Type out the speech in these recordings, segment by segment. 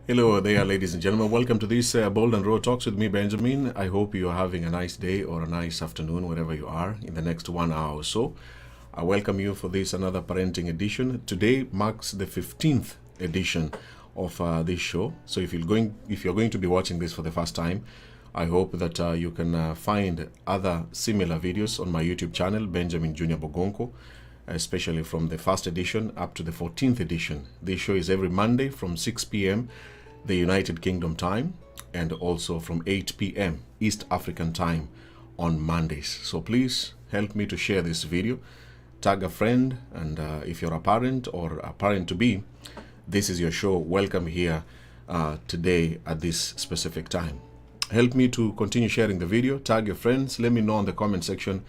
Hello there, ladies and gentlemen. Welcome to this Bold and Raw Talks with me, Benjamin. I hope you are having a nice day or a nice afternoon, wherever you are, in the next 1 hour or so. I welcome you for this another parenting edition. Today marks the 15th edition of this show. So if you're going to be watching this for the first time, I hope that you can find other similar videos on my YouTube channel, Benjamin Junior Bogonko, especially from the first edition up to the 14th edition. This show is every Monday from 6 p.m. the United Kingdom time, and also from 8 p.m. East African time on Mondays. So please help me to share this video, tag a friend, and if you're a parent or a parent-to-be, this is your show. Welcome here today at this specific time. Help me to continue sharing the video, tag your friends, let me know in the comment section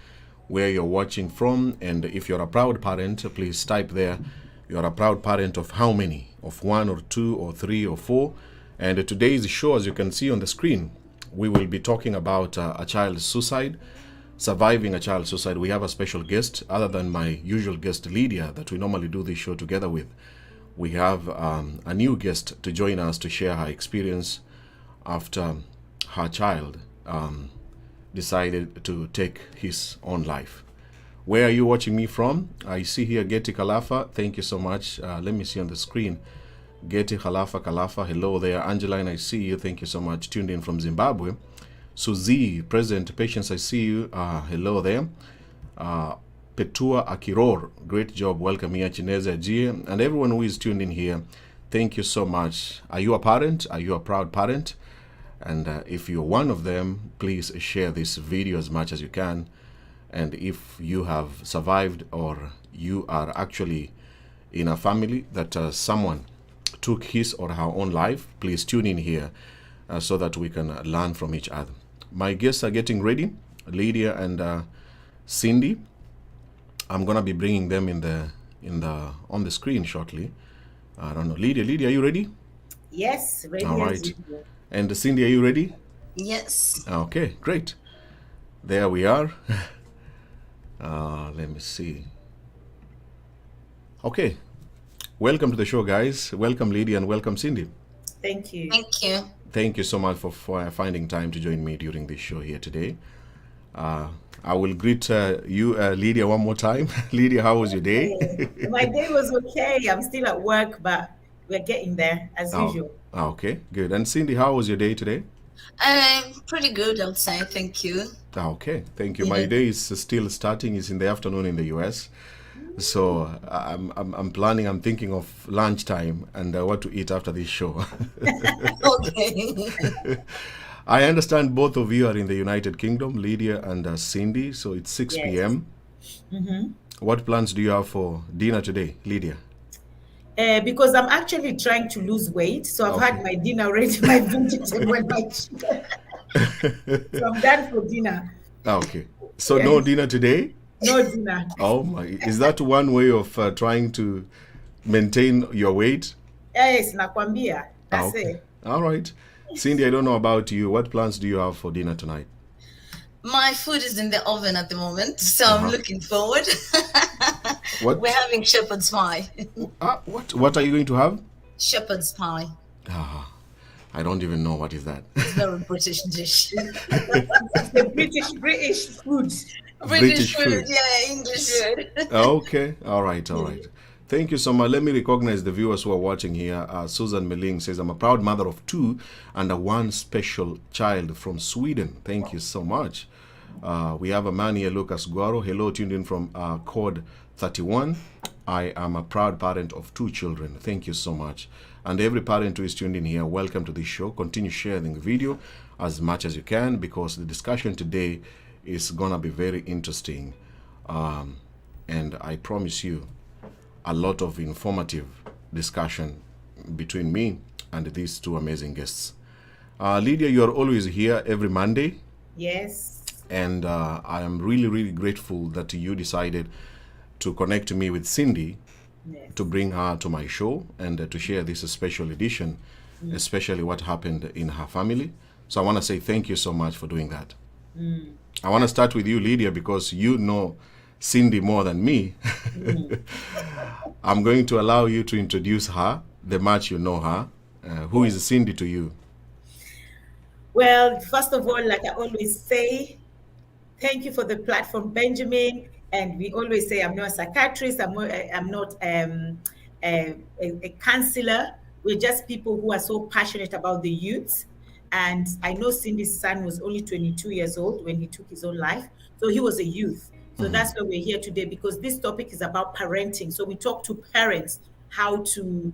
where you're watching from, and if you're a proud parent, please type there, you're a proud parent of how many? Of 1 or 2 or 3 or 4. And today's show, as you can see on the screen, we will be talking about a child's suicide, surviving a child's suicide. We have a special guest, other than my usual guest, Lydia, that we normally do this show together with. We have a new guest to join us to share her experience after her child decided to take his own life. Where are you watching me from? I see here Getty Kalafa. Thank you so much. Let me see on the screen. Getty Kalafa. Hello there. Angeline, I see you. Thank you so much. Tuned in from Zimbabwe. Suzy, President Patience, I see you. Hello there. Petua Akiror, great job. Welcome here. Chineza G. And everyone who is tuned in here, thank you so much. Are you a parent? Are you a proud parent? And if you're one of them, please share this video as much as you can. And if you have survived, or you are actually in a family that someone took his or her own life, please tune in here so that we can learn from each other. My guests are getting ready, Lydia and Cindy. I'm gonna be bringing them on the screen shortly. I don't know, Lydia, are you ready? Yes, ready. All right. And Cindy, are you ready? Yes. Okay, great. There we are. Let me see. Okay. Welcome to the show, guys. Welcome, Lydia, and welcome, Cindy. Thank you. Thank you. Thank you so much for finding time to join me during this show here today. I will greet you, Lydia, one more time. Lydia, how was your day? My day was okay. I'm still at work, but we're getting there as usual. Okay, good. And Cindy, how was your day today? Pretty good, I'll say. Thank you. Okay, thank you. My day is still starting. It's in the afternoon in the US. So I'm planning, I'm thinking of lunchtime and what to eat after this show. Okay. I understand both of you are in the United Kingdom, Lydia and Cindy, so it's 6 Yes. p.m. What plans do you have for dinner today, Lydia? Because I'm actually trying to lose weight, so I've had my dinner already, my vegetable and my chicken. So I'm done for dinner. Okay, so no dinner today? No dinner. Oh my, is that one way of trying to maintain your weight? Yes, nakwambia. That's Okay, it. all right. Cindy, I don't know about you. What plans do you have for dinner tonight? My food is in the oven at the moment, so I'm looking forward. What? We're having shepherd's pie. What are you going to have? Shepherd's pie. I don't even know what is that. It's a very British dish. It's the British food. British food, food. yeah, English food. Okay, all right. Thank you so much. Let me recognize the viewers who are watching here. Susan Meling says, I'm a proud mother of 2 and a 1 special child from Sweden. Thank you so much. We have a man here, Lucas Guaro. Hello, tuned in from code 31. I am a proud parent of 2 children. Thank you so much. And every parent who is tuned in here, welcome to this show. Continue sharing the video as much as you can, because the discussion today is gonna be very interesting. And I promise you a lot of informative discussion between me and these 2 amazing guests. Lydia, you are always here every Monday. Yes. And I am really, really grateful that you decided to connect me with Cindy, Yes. to bring her to my show and to share this special edition, especially what happened in her family. So I want to say thank you so much for doing that. I want to start with you, Lydia, because you know Cindy more than me. I'm going to allow you to introduce her, the much you know her, Who is Cindy to you? Well, first of all, like I always say, thank you for the platform, Benjamin. And we always say, I'm not a psychiatrist, I'm not a counselor. We're just people who are so passionate about the youth. And I know Cindy's son was only 22 years old when he took his own life. So he was a youth. So that's why we're here today, because this topic is about parenting. So we talk to parents how to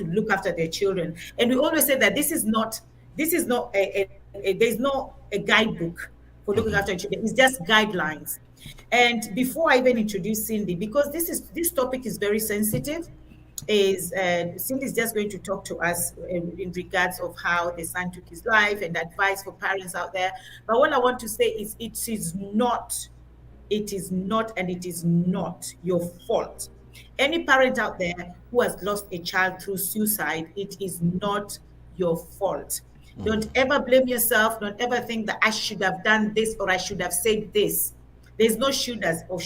look after their children. And we always say that this is not there's no a guidebook for looking after children. It's just guidelines. And before I even introduce Cindy, because this topic is very sensitive, is Cindy is just going to talk to us in regards of how the son took his life and advice for parents out there. But what I want to say is it is not your fault. Any parent out there who has lost a child through suicide, it is not your fault. Don't ever blame yourself. Don't ever think that I should have done this or I should have said this. There's no should as or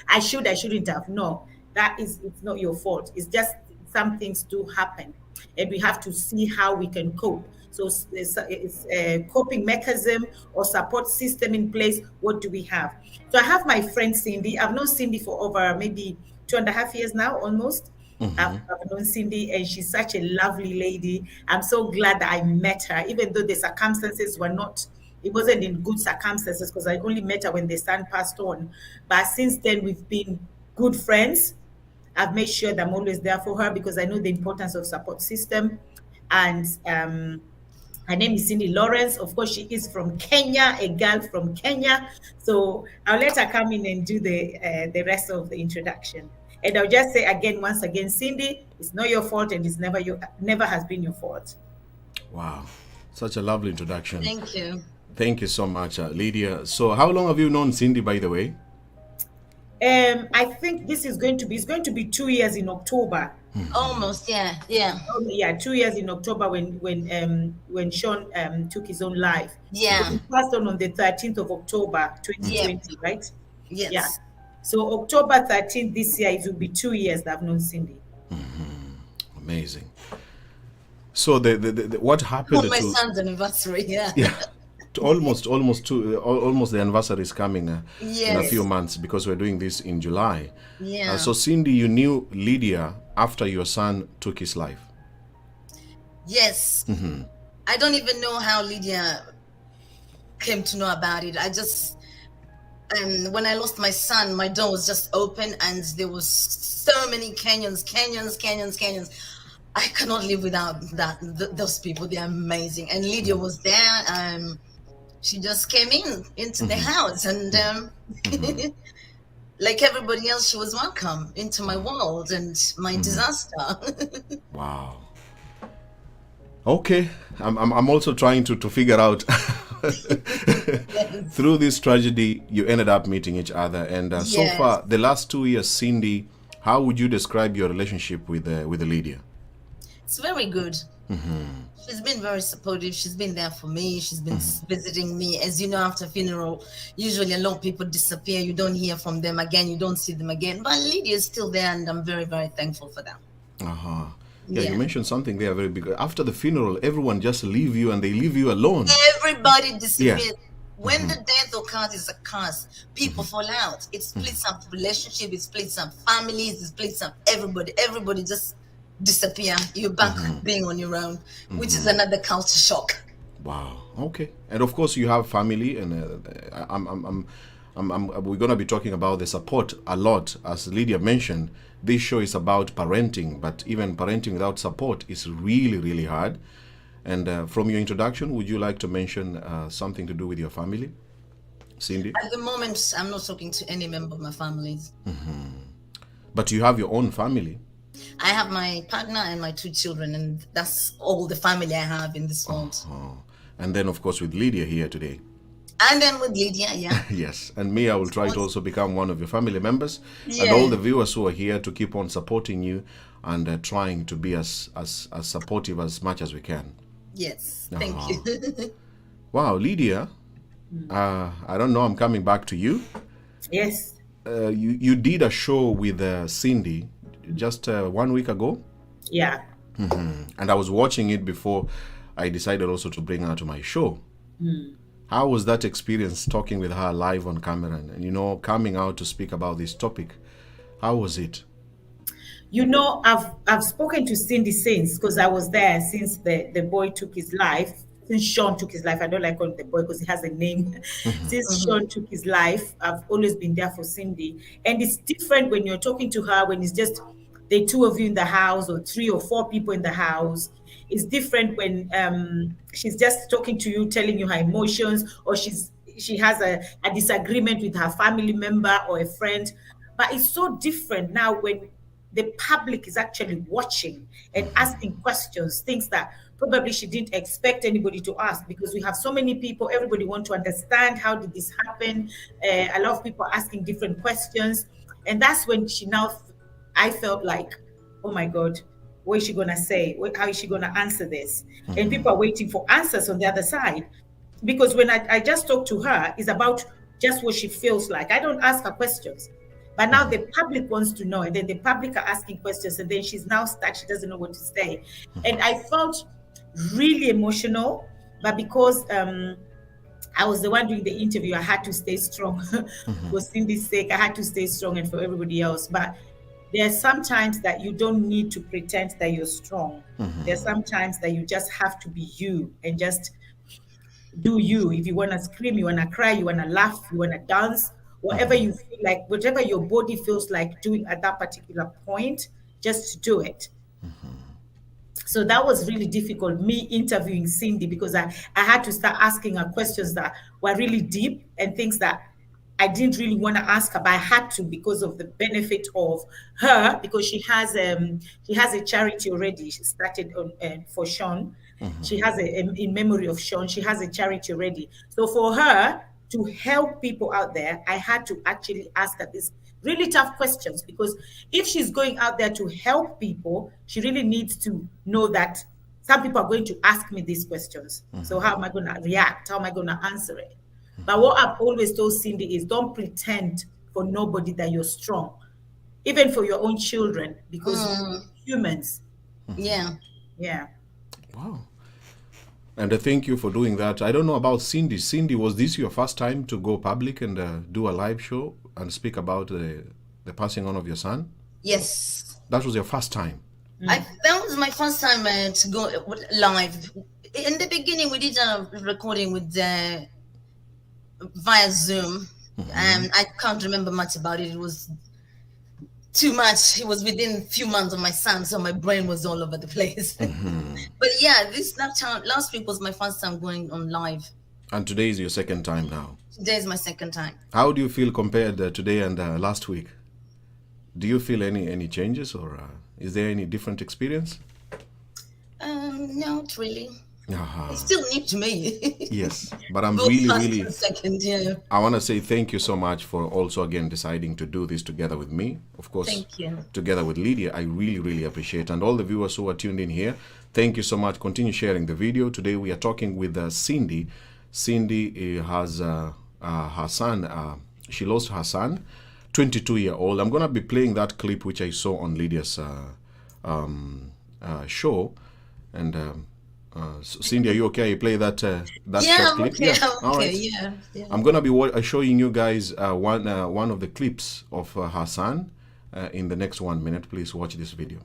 I shouldn't have. No, it's not your fault. It's just some things do happen, and we have to see how we can cope. So it's a coping mechanism or support system in place. What do we have? So I have my friend Cindy. I've known Cindy for over maybe 2.5 years now, almost. I've known Cindy, and she's such a lovely lady. I'm so glad that I met her, even though the circumstances it wasn't in good circumstances, because I only met her when the son passed on. But since then, we've been good friends. I've made sure that I'm always there for her because I know the importance of support system. And her name is Cindy Lawrence. Of course, she is from Kenya, a girl from Kenya. So I'll let her come in and do the rest of the introduction. And I'll just say once again, Cindy, it's not your fault, and it's never has been your fault. Wow, such a lovely introduction. Thank you. Thank you so much, Lydia. So how long have you known Cindy, by the way? I think it's going to be 2 years in October. Almost, yeah. Yeah, 2 years in October when Sean took his own life. Yeah. So he passed on the 13th of October, 2020, right? Yes. Yeah. So October 13th this year, it will be 2 years that I've known Cindy. Amazing. So the what happened? On my son's anniversary, yeah. Yeah. Almost the anniversary is coming in a few months, because we're doing this in July. Yeah. So Cindy, you knew Lydia after your son took his life. Yes. I don't even know how Lydia came to know about it. I just when I lost my son, my door was just open, and there was so many Kenyans. I cannot live without those people. They're amazing. And Lydia was there. She just came into the house, and like everybody else, she was welcome into my world and my disaster. Wow. Okay, I'm also trying to figure out through this tragedy you ended up meeting each other, and so far the last 2 years, Cindy, how would you describe your relationship with Lydia? It's very good. She's been very supportive. She's been there for me. She's been visiting me. As you know, after funeral, usually a lot of people disappear. You don't hear from them again. You don't see them again. But Lydia is still there, and I'm very, very thankful for that. Yeah, you mentioned something there very big. After the funeral, everyone just leave you, and they leave you alone. Everybody disappears. When the death occurs, it's a curse. People fall out. It splits up relationship. It splits up families. It splits up everybody. Everybody just disappear. You're back being on your own, which is another culture shock. Wow. Okay. And of course, you have family, and we're going to be talking about the support a lot. As Lydia mentioned, this show is about parenting, but even parenting without support is really, really hard. And from your introduction, would you like to mention something to do with your family, Cindy? At the moment, I'm not talking to any member of my family. But you have your own family. I have my partner and my 2 children, and that's all the family I have in this world. And then, of course, with Lydia here today. And then with Lydia, yeah. Yes. And me, I will try to also become one of your family members. And all the viewers who are here to keep on supporting you and trying to be as supportive as much as we can. Yes. Thank you. Wow, Lydia, I don't know, I'm coming back to you. Yes. You did a show with Cindy just 1 week ago. Yeah. And I was watching it before I decided also to bring her to my show. How was that experience talking with her live on camera and, you know, coming out to speak about this topic? How was it? You know, I've spoken to Cindy since, because I was there since the boy took his life. Since Sean took his life, I don't like calling the boy because he has a name. Since Sean took his life, I've always been there for Cindy. And it's different when you're talking to her, when it's just the two of you in the house or three or four people in the house. It's different when she's just talking to you, telling you her emotions, or she has a disagreement with her family member or a friend. But it's so different now when the public is actually watching and asking questions, things that probably she didn't expect anybody to ask, because we have so many people, everybody want to understand how did this happen. A lot of people are asking different questions. And that's when I felt like, oh my God, what is she going to say? How is she going to answer this? And people are waiting for answers on the other side. Because when I just talk to her, it's about just what she feels like. I don't ask her questions. But now the public wants to know, and then the public are asking questions, and then she's now stuck. She doesn't know what to say. And I felt really emotional, but because I was the one doing the interview, I had to stay strong. For Cindy's sake, I had to stay strong, and for everybody else. But there are some times that you don't need to pretend that you're strong. There's sometimes that you just have to be you and just do you. If you want to scream, you want to cry, you want to laugh, you want to dance, whatever you feel like, whatever your body feels like doing at that particular point, just do it. So that was really difficult, me interviewing Cindy, because I had to start asking her questions that were really deep and things that I didn't really want to ask her, but I had to because of the benefit of her, because she has a charity already. She started on for Sean. She has in memory of Sean. She has a charity already. So for her to help people out there, I had to actually ask her this really tough questions, because if she's going out there to help people, she really needs to know that some people are going to ask me these questions. So how am I going to react? How am I going to answer it? But what I've always told Cindy is, don't pretend for nobody that you're strong, even for your own children, because we're humans. Yeah. Yeah. Wow. And thank you for doing that. I don't know about Cindy. Cindy, was this your first time to go public and do a live show and speak about the passing on of your son? Yes. That was your first time? That was my first time to go live. In the beginning, we did a recording with via Zoom. I can't remember much about it. It was too much. It was within a few months of my son, so my brain was all over the place. But yeah, last week was my first time going on live. And today is your second time now? Today is my second time. How do you feel compared today and last week? Do you feel any changes, or is there any different experience? Not really. It's still new to me. Yes, but I'm Both first really and second, yeah. I want to say thank you so much for also again deciding to do this together with me. Of course, Thank you. together with Lydia. I really appreciate, and all the viewers who are tuned in here, thank you so much. Continue sharing the video. Today we are talking with Cindy. Cindy has her son. She lost her son, 22-year-old. I'm going to be playing that clip which I saw on Lydia's show. And so Cindy, are you okay? You play that short clip? Okay, Yeah. I'm All okay, right. yeah. I'm gonna be showing you guys one of the clips of her son in the next 1 minute. Please watch this video.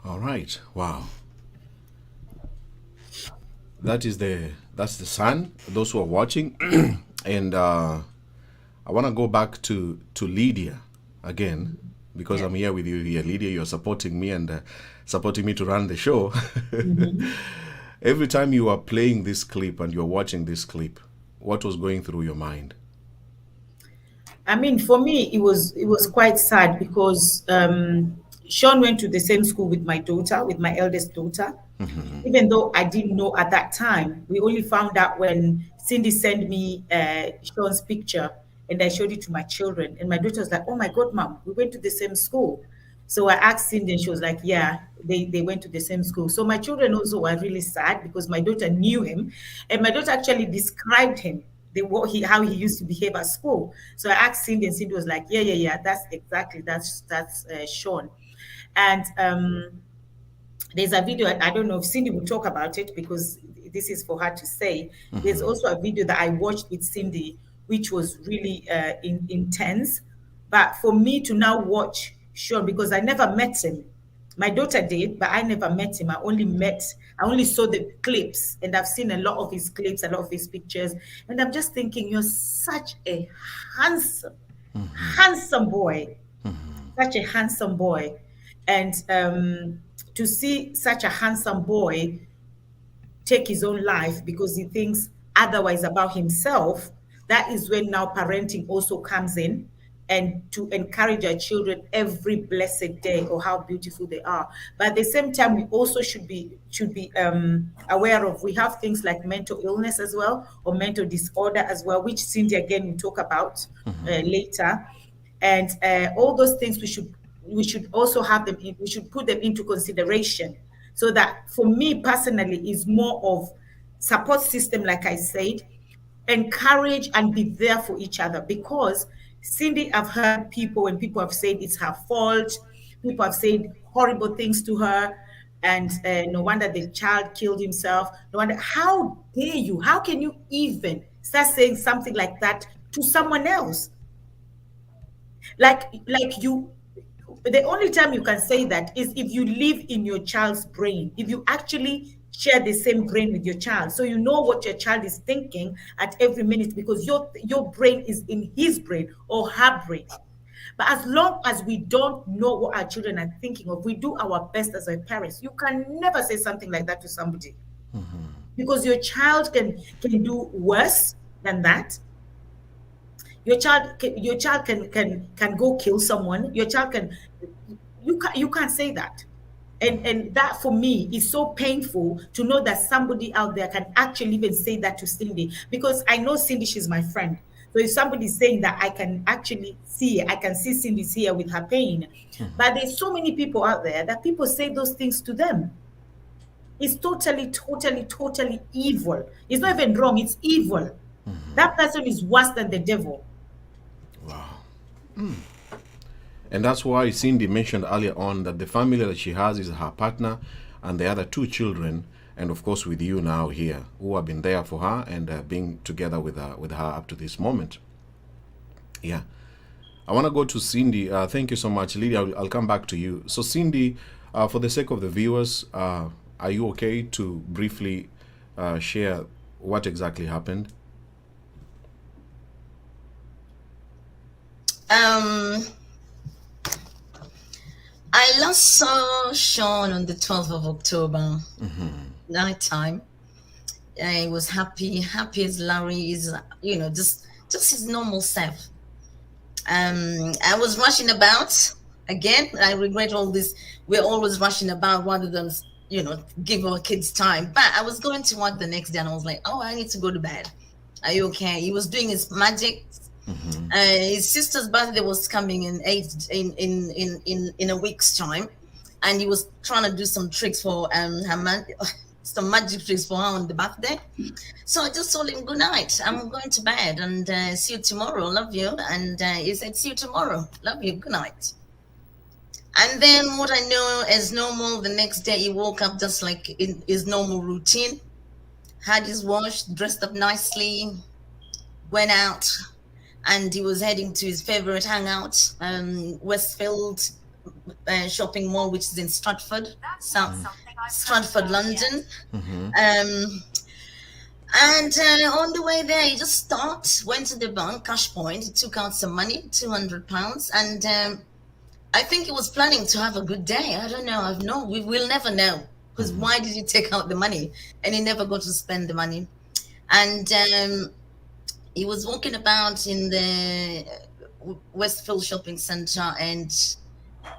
All right. Wow. That's the son. Those who are watching, and I want to go back to Lydia again because Yeah. I'm here with you here, Lydia. You're supporting me and supporting me to run the show. Mhm. Every time you are playing this clip and you're watching this clip, what was going through your mind? I mean, for me, it was quite sad because Sean went to the same school with my daughter, with my eldest daughter. Even though I didn't know at that time, we only found out when Cindy sent me Sean's picture and I showed it to my children. And my daughter was like, "Oh my God, mom, we went to the same school." So I asked Cindy, and she was like, "Yeah, they went to the same school." So my children also were really sad because my daughter knew him, and my daughter actually described him, how he used to behave at school. So I asked Cindy, and Cindy was like, "Yeah, yeah, yeah, that's Sean." And there's a video, I don't know if Cindy will talk about it because this is for her to say. There's also a video that I watched with Cindy, which was really intense. But for me to now watch Sean, because I never met him, my daughter did, but I never met him. I only saw the clips, and I've seen a lot of his clips, a lot of his pictures. And I'm just thinking, you're such a handsome, handsome boy, such a handsome boy. And to see such a handsome boy take his own life because he thinks otherwise about himself, that is when now parenting also comes in, and to encourage our children every blessed day or how beautiful they are. But at the same time, we also should be aware of, we have things like mental illness as well, or mental disorder as well, which Cindy again will talk about later. And all those things we should also have them in, we should put them into consideration, so that for me personally is more of support system, like I said, encourage and be there for each other. Because Cindy, I've heard people, when people have said it's her fault, people have said horrible things to her, and no wonder the child killed himself. No wonder. How dare you, how can you even start saying something like that to someone else? Like you, the only time you can say that is if you live in your child's brain, if you actually share the same brain with your child, so you know what your child is thinking at every minute, because your brain is in his brain or her brain. But as long as we don't know what our children are thinking of, we do our best as our parents. You can never say something like that to somebody, because your child can do worse than that. Your child can go kill someone. Your child can, you can't say that. And that for me is so painful, to know that somebody out there can actually even say that to Cindy, because I know Cindy, she's my friend. So if somebody's saying that, I can actually see, I can see Cindy's here with her pain. But there's so many people out there that people say those things to them. It's totally, totally, totally evil. It's not even wrong, it's evil. That person is worse than the devil. Wow. And that's why Cindy mentioned earlier on that the family that she has is her partner and the other two children, and of course with you now here, who have been there for her and being together with her up to this moment. Yeah. I want to go to Cindy. Thank you so much, Lydia. I'll come back to you. So, Cindy, for the sake of the viewers, are you okay to briefly share what exactly happened? Um, I last saw Sean on the 12th of October, nighttime. I was happy as Larry is, just his normal self. I was rushing about again. I regret all this. We're always rushing about rather than, give our kids time. But I was going to work the next day, and I was like, oh, I need to go to bed. Are you okay? He was doing his magic. His sister's birthday was coming in a week's time, and he was trying to do some tricks for some magic tricks for her on the birthday. So I just told him, good night, I'm going to bed, and see you tomorrow, love you. And he said, see you tomorrow, love you, good night. And then what I know as normal, the next day he woke up just like in his normal routine, had his wash, dressed up nicely, went out, and he was heading to his favorite hangout, Westfield shopping mall, which is in Stratford, London. And on the way there, he just stopped, went to the bank, cash point, he took out some money, £200, and I think he was planning to have a good day. I don't know. We will never know, because why did he take out the money? And he never got to spend the money. And he was walking about in the Westfield Shopping Centre, and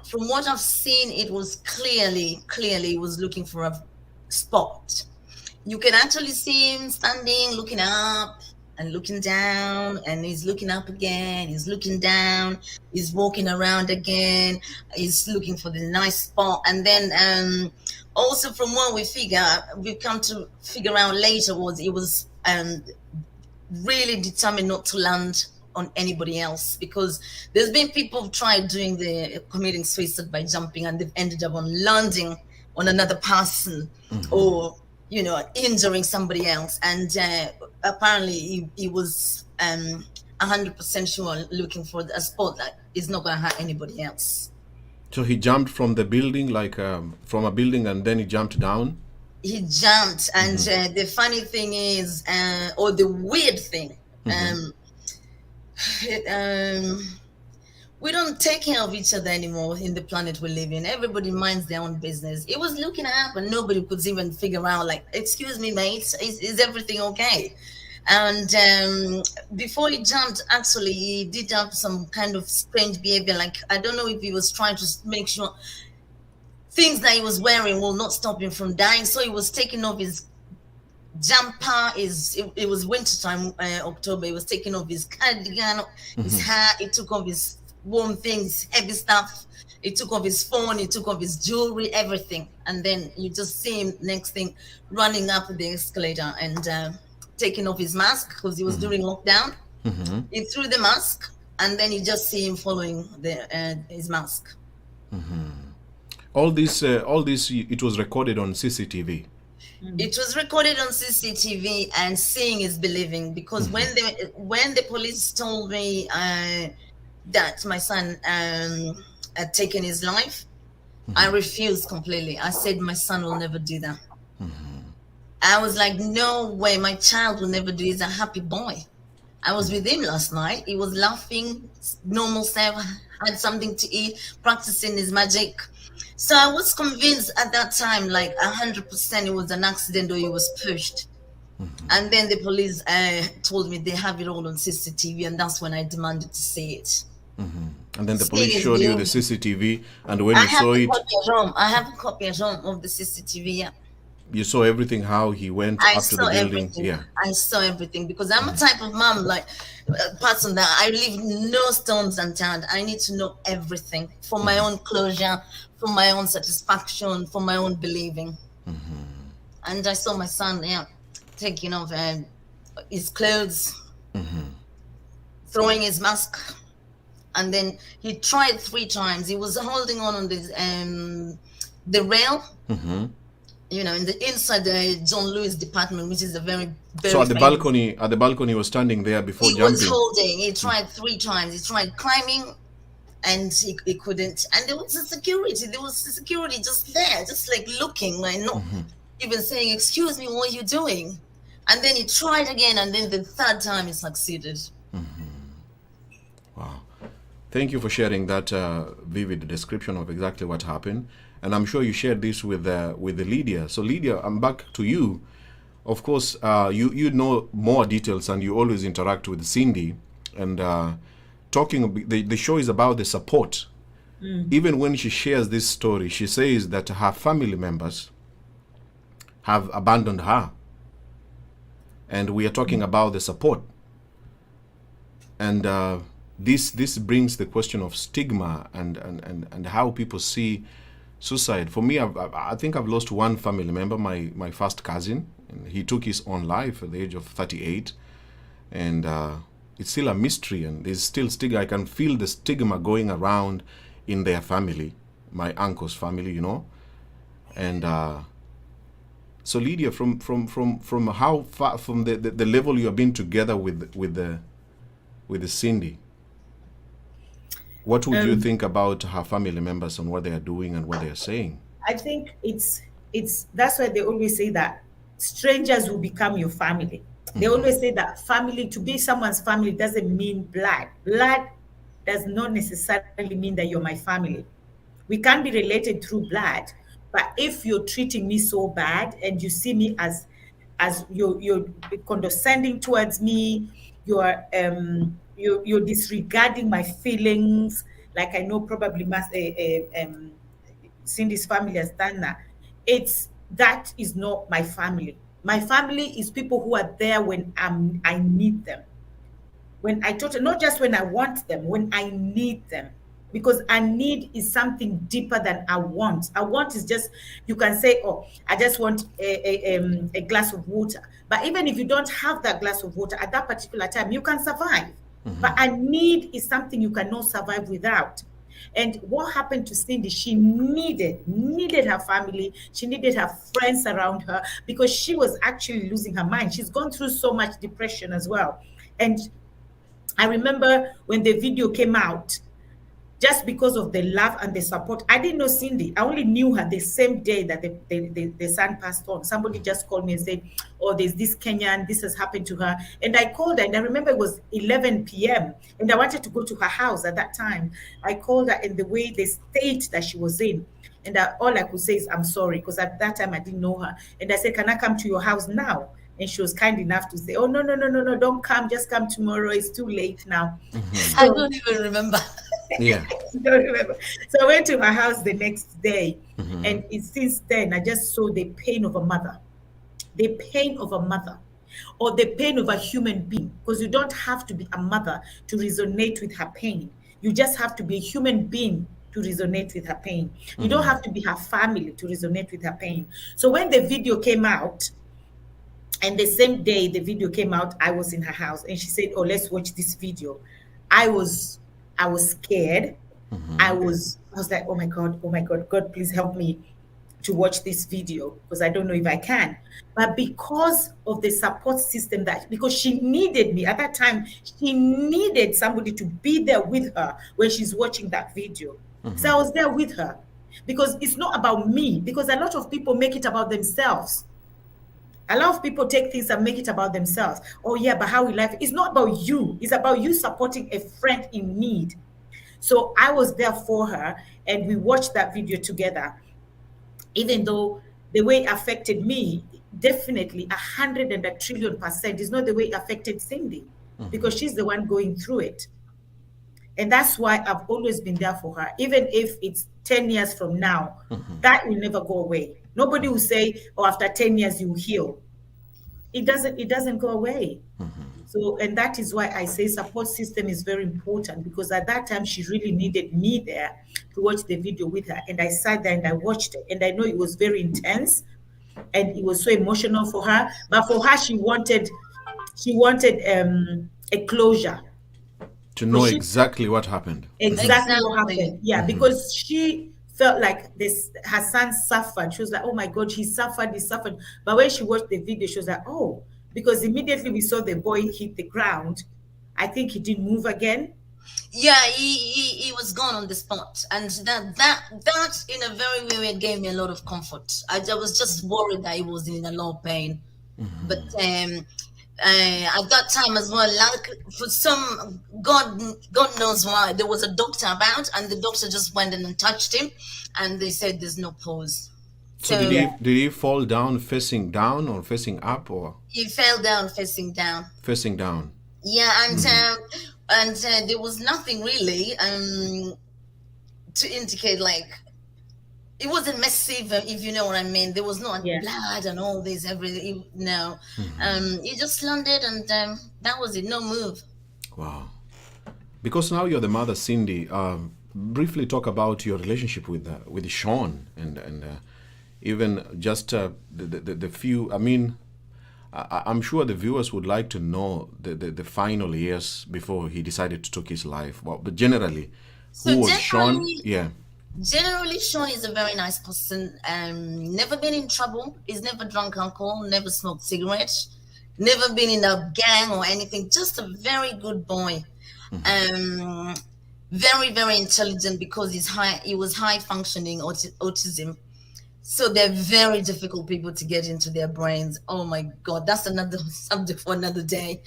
from what I've seen, it was clearly he was looking for a spot. You can actually see him standing, looking up and looking down, and he's looking up again, he's looking down, he's walking around again, he's looking for the nice spot. And then also from what we've come to figure out later, was he was really determined not to land on anybody else, because there's been people who've tried committing suicide by jumping, and they've ended up on landing on another person, or injuring somebody else. And apparently he was 100% sure looking for a spot that is not going to hurt anybody else. So he jumped from the building, from a building, and then he jumped down? He jumped, and the funny thing is, or the weird thing, we don't take care of each other anymore in the planet we live in. Everybody minds their own business. It was looking up, and nobody could even figure out, like, excuse me, mate, is everything okay? And before he jumped, actually, he did have some kind of strange behavior. Like, I don't know if he was trying to make sure things that he was wearing will not stop him from dying. So he was taking off his jumper. It was wintertime, October. He was taking off his cardigan, his hat. He took off his warm things, heavy stuff. He took off his phone. He took off his jewelry, everything. And then you just see him, next thing, running up the escalator and taking off his mask, because he was during lockdown. He threw the mask, and then you just see him following his mask. All this, it was recorded on CCTV. It was recorded on CCTV, and seeing is believing, because when the police told me that my son had taken his life, I refused completely. I said my son will never do that. I was like, no way, my child will never do it. He's a happy boy. I was with him last night. He was laughing, normal self, had something to eat, practicing his magic. So I was convinced at that time, like 100% it was an accident, or he was pushed. And then the police told me they have it all on CCTV, and that's when I demanded to see it. And then the police showed you the CCTV, and when you saw it, I have a copy at home of the CCTV. Yeah. You saw everything, how he went up to the building. Everything. Yeah, I saw everything, because I'm a type of mom, like person that I leave no stones unturned. I need to know everything for my own closure, for my own satisfaction, for my own believing. And I saw my son, taking off his clothes, throwing his mask, and then he tried 3 times. He was holding on this the rail. In the inside the John Lewis department, which is a very so at the balcony, he was standing there before jumping. He was holding. He tried 3 times. He tried climbing, and he couldn't. And there was a security. Just there, just like looking, like not even saying, "Excuse me, what are you doing?" And then he tried again, and then the 3rd time he succeeded. Wow. Thank you for sharing that vivid description of exactly what happened. And I'm sure you shared this with Lydia. So Lydia, I'm back to you. Of course, you know more details, and you always interact with Cindy. And the show is about the support. Even when she shares this story, she says that her family members have abandoned her. And we are talking about the support. And this brings the question of stigma and how people see suicide. For me, I think I've lost one family member, my first cousin. And he took his own life at the age of 38. And it's still a mystery, and there's still stigma. I can feel the stigma going around in their family, my uncle's family, And so Lydia, from how far, from the level you have been together with the Cindy? What would you think about her family members and what they are doing and what they are saying? I think it's that's why they always say that strangers will become your family. They always say that family, to be someone's family, doesn't mean blood. Blood does not necessarily mean that you're my family. We can be related through blood, but if you're treating me so bad and you see me as you're condescending towards me, you're disregarding my feelings, like I know probably Cindy's family has done that. That is not my family. My family is people who are there when I need them. When I told, not just when I want them, when I need them. Because a need is something deeper than I want. I want is just, you can say, oh, I just want a glass of water. But even if you don't have that glass of water at that particular time, you can survive. But a need is something you cannot survive without. And what happened to Cindy? She needed her family. She needed her friends around her because she was actually losing her mind. She's gone through so much depression as well. And I remember when the video came out, just because of the love and the support. I didn't know Cindy. I only knew her the same day that the son passed on. Somebody just called me and said, oh, there's this Kenyan, this has happened to her. And I called her, and I remember it was 11 p.m. and I wanted to go to her house at that time. I called her, and the way, the state that she was in, and all I could say is, I'm sorry, because at that time I didn't know her. And I said, can I come to your house now? And she was kind enough to say, oh, no, don't come. Just come tomorrow. It's too late now. I don't even remember. Yeah. Don't remember. So I went to her house the next day. And since then, I just saw the pain of a mother. The pain of a mother. Or the pain of a human being. Because you don't have to be a mother to resonate with her pain. You just have to be a human being to resonate with her pain. You don't have to be her family to resonate with her pain. So when the video came out, and the same day the video came out, I was in her house, and she said, oh, let's watch this video. I was scared. I was like, oh my God, God, please help me to watch this video, because I don't know if I can. But because of the support system, because she needed me at that time, she needed somebody to be there with her when she's watching that video. So I was there with her, because it's not about me, because a lot of people make it about themselves. A lot of people take things and make it about themselves. Oh yeah, but how we live? It's not about you. It's about you supporting a friend in need. So I was there for her, and we watched that video together. Even though the way it affected me, definitely 100 and a trillion% is not the way it affected Cindy, because she's the one going through it. And that's why I've always been there for her. Even if it's 10 years from now, that will never go away. Nobody will say, oh, after 10 years you will heal. It doesn't go away. So, and that is why I say support system is very important, because at that time she really needed me there to watch the video with her. And I sat there and I watched it. And I know it was very intense and it was so emotional for her. But for her, she wanted a closure. To know exactly what happened. Exactly what happened. Yeah, because she felt like her son suffered. She was like, oh my God, he suffered. But when she watched the video, she was like, oh, because immediately we saw the boy hit the ground. I think he didn't move again. Yeah, he was gone on the spot, and that in a very weird way gave me a lot of comfort. I was just worried that he was in a lot of pain, but at that time as well, like for some God knows why, there was a doctor about, and the doctor just went in and touched him, and they said there's no pulse. So did he fall down facing down or facing up, or he fell down facing down? Facing down. Yeah, and there was nothing really to indicate, like it wasn't massive, if you know what I mean. There was no blood and all this, everything. No, he just landed, and that was it. No move. Wow. Because now you're the mother, Cindy. Briefly talk about your relationship with Sean, and even just the few. I mean, I'm sure the viewers would like to know the final years before he decided to take his life. Well, but generally, who was Sean? Yeah. Generally, Sean is a very nice person. Never been in trouble. He's never drunk alcohol. Never smoked cigarettes. Never been in a gang or anything. Just a very good boy. very, very intelligent because he was high functioning autism. So they're very difficult people to get into their brains. Oh my God, that's another subject for another day.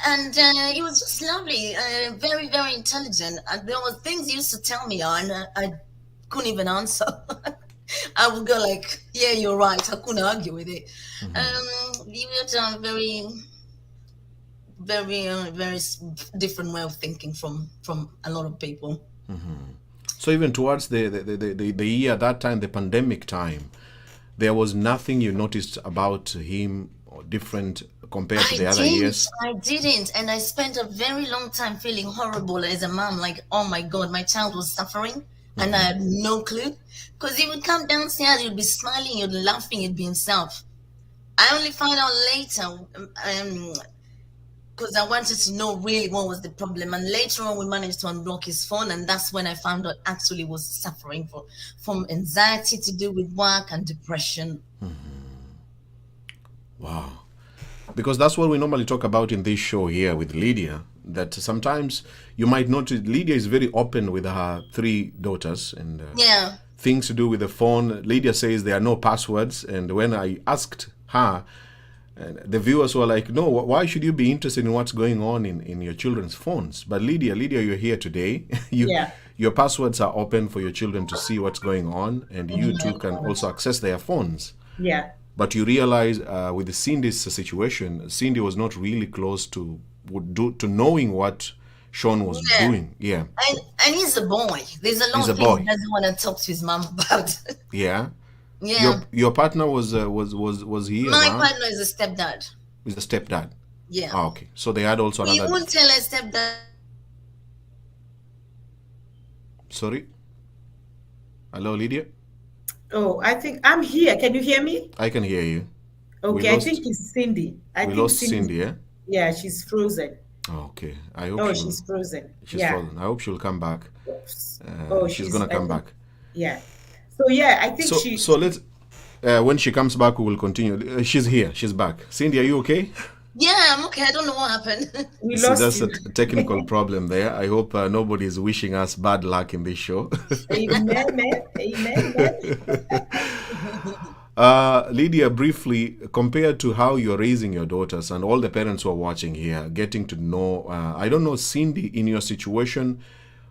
And it was just lovely, very, very intelligent. And there were things he used to tell me, and I couldn't even answer. I would go like, "Yeah, you're right." I couldn't argue with it. He was very, very, very different way of thinking from a lot of people. So even towards the year, that time, the pandemic time, there was nothing you noticed about him or different compared to the other years? I didn't. And I spent a very long time feeling horrible as a mom, like, oh my God, my child was suffering. And I had no clue. Because he would come downstairs, he'd be smiling, he'd be laughing, he'd be himself. I only found out later, because I wanted to know really what was the problem. And later on, we managed to unblock his phone. And that's when I found out actually was suffering from anxiety to do with work and depression. Wow. Because that's what we normally talk about in this show here with Lydia, that sometimes you might notice Lydia is very open with her 3 daughters and Yeah. things to do with the phone. Lydia says there are no passwords. And when I asked her, the viewers were like, no, why should you be interested in what's going on in your children's phones? But Lydia, you're here today. Your passwords are open for your children to see what's going on, and you too can also access their phones. Yeah. But you realize with Cindy's situation, Cindy was not really close to knowing what Sean was doing. Yeah. And he's a boy. There's a lot of things he doesn't want to talk to his mom about. Yeah. Yeah. Your partner was here. My partner is a stepdad. Is a stepdad. Yeah. Ah, okay. So they had also He another. won't tell a stepdad. Sorry. Hello, Lydia. Oh, I think I'm here. Can you hear me? I can hear you. Okay, I think it's Cindy. We lost Cindy, yeah? Yeah, she's frozen. Okay. I hope she's frozen. She's frozen. I hope she'll come back. She's gonna come back. Yeah. So yeah, I think she. So let's. When she comes back, we will continue. She's here. She's back. Cindy, are you okay? Yeah, I'm okay. I don't know what happened. We lost That's you. a technical problem there. I hope nobody is wishing us bad luck in this show. Amen, man. Amen. Lydia, briefly, compared to how you're raising your daughters and all the parents who are watching here, getting to know, I don't know, Cindy, in your situation,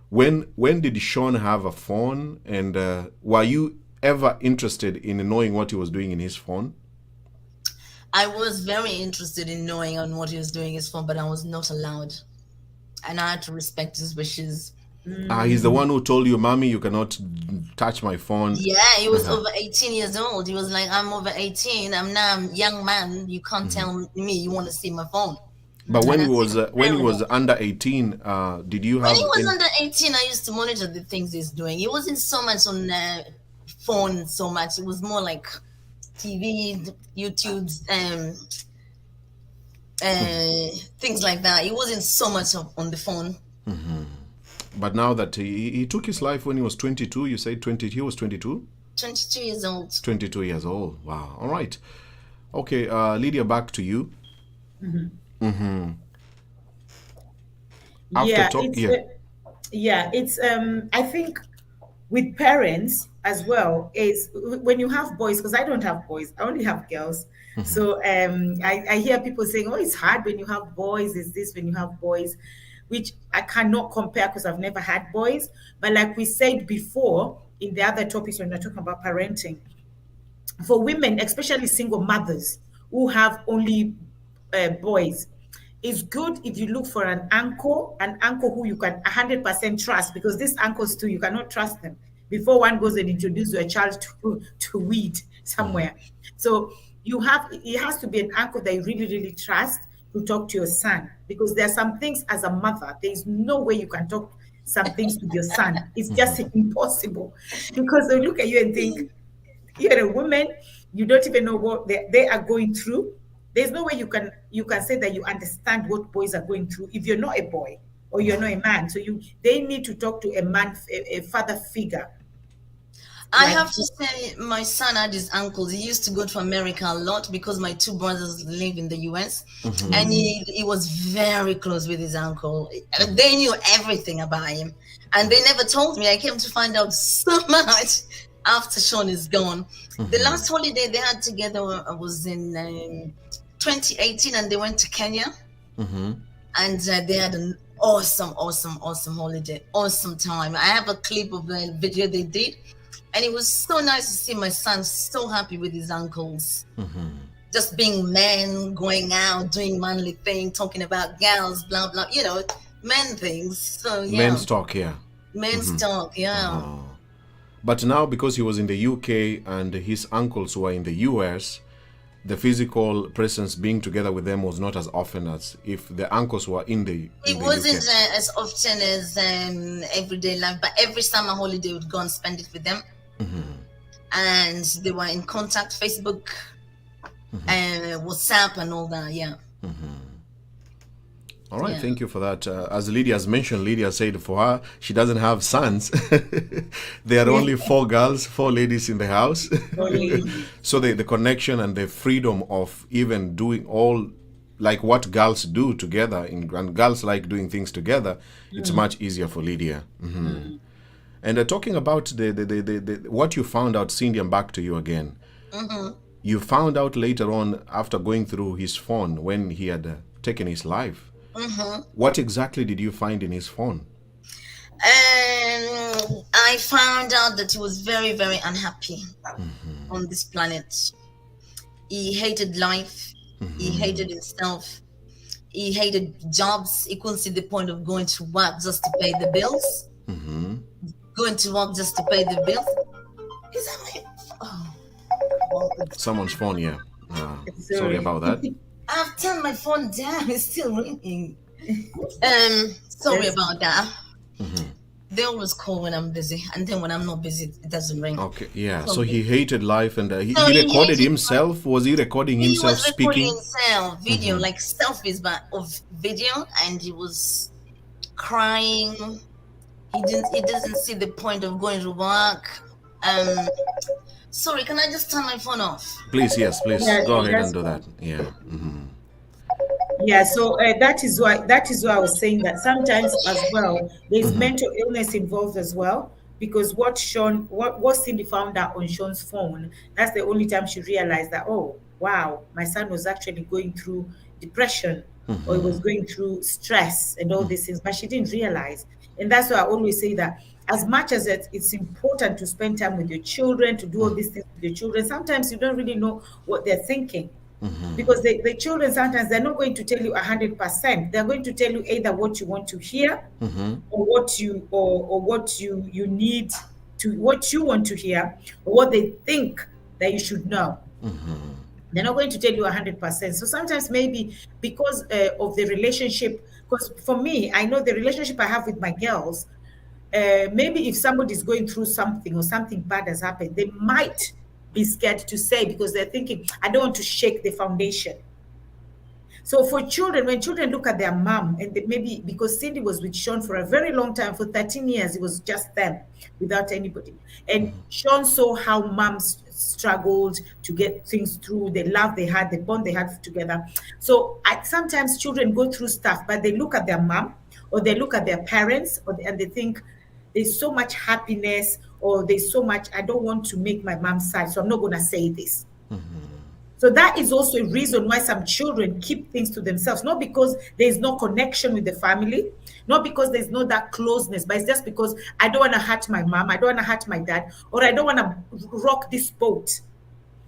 when did Sean have a phone, and were you ever interested in knowing what he was doing in his phone? I was very interested in knowing on what he was doing in his phone, but I was not allowed. And I had to respect his wishes. He's the one who told you, Mommy, you cannot touch my phone. Yeah, he was over 18 years old. He was like, I'm over 18. I'm now a young man. You can't tell me you want to see my phone. But when he was under 18, did you have... When he was under 18, I used to monitor the things he's doing. He wasn't so much on phone so much. It was more like TV, YouTube's, things like that. He wasn't so much on the phone. But now that he took his life when he was 22, you said he was 22? 22 years old. 22 years old. Wow. All right. Okay, Lydia, back to you. It's I think with parents as well is when you have boys, because I don't have boys, I only have girls. So I hear people saying, oh, it's hard when you have boys, is this when you have boys, which I cannot compare because I've never had boys. But like we said before in the other topics when we're talking about parenting, for women, especially single mothers who have only boys, it's good if you look for an uncle who you can 100% trust, because these uncles too, you cannot trust them before one goes and introduce your child to weed somewhere. So it has to be an uncle that you really, really trust to talk to your son, because there are some things as a mother, there's no way you can talk some things with your son. It's just impossible, because they look at you and think, you're a woman, you don't even know what they are going through. There's no way you can say that you understand what boys are going through if you're not a boy or you're not a man. So they need to talk to a man, a father figure. I Like, have to say, my son had his uncles. He used to go to America a lot because my two brothers live in the US, and he was very close with his uncle. They knew everything about him, and they never told me. I came to find out so much after Sean is gone. The last holiday they had together was in 2018, and they went to Kenya, and they had an awesome holiday, awesome time. I have a clip of the video they did. And it was so nice to see my son so happy with his uncles. Just being men, going out, doing manly things, talking about girls, blah, blah, men things. So, yeah. Men's talk, yeah. Men's talk, yeah. Oh. But now, because he was in the UK and his uncles were in the US, the physical presence being together with them was not as often as if the uncles were in the It wasn't as often as everyday life, but every summer holiday would go and spend it with them. And they were in contact, Facebook, and WhatsApp, and all that. Yeah. All right, thank you for that. As Lydia has mentioned, Lydia said for her, she doesn't have sons. There are only 4 girls, 4 ladies in the house. So the connection and the freedom of even doing all like what girls do together, and girls like doing things together, it's much easier for Lydia. And talking about the what you found out, Cindy, I'm back to you again. You found out later on after going through his phone when he had taken his life. What exactly did you find in his phone? I found out that he was very, very unhappy on this planet. He hated life. He hated himself. He hated jobs. He couldn't see the point of going to work just to pay the bills. Going to work just to pay the bills. Is that my... Someone's phone, yeah. Sorry about that. I've turned my phone down. It's still ringing. Sorry about that. They always call when I'm busy, and then when I'm not busy, it doesn't ring. Okay, yeah. So he hated life, and he recorded himself. Was he recording himself speaking? He was recording himself, video, like selfies, but of video, and he was crying. He doesn't see the point of going to work. Sorry, can I just turn my phone off? Please, yes, please. Yeah, go ahead and do that. Yeah. Yeah, so that is why I was saying that sometimes as well there's mental illness involved as well, because what Cindy found out on Sean's phone, that's the only time she realized that, oh wow, my son was actually going through depression, or he was going through stress and all these things, but she didn't realize. And that's why I always say that as much as it's important to spend time with your children, to do all these things with your children, sometimes you don't really know what they're thinking. Because the children, sometimes they're not going to tell you 100%. They're going to tell you either what you want to hear, or what you need to, what you want to hear, or what they think that you should know. They're not going to tell you 100%. So sometimes maybe because of the relationship, because for me, I know the relationship I have with my girls, maybe if somebody's going through something or something bad has happened, they might be scared to say, because they're thinking, I don't want to shake the foundation. So for children, when children look at their mom, and maybe because Cindy was with Sean for a very long time, for 13 years, it was just them without anybody. And Sean saw how moms struggled to get things through, the love they had, the bond they had together. So sometimes children go through stuff, but they look at their mom, or they look at their parents, and they think, there's so much happiness, or there's so much, I don't want to make my mom sad, so I'm not going to say this. So that is also a reason why some children keep things to themselves, not because there's no connection with the family, not because there's no that closeness, but it's just because I don't want to hurt my mom, I don't want to hurt my dad, or I don't want to rock this boat.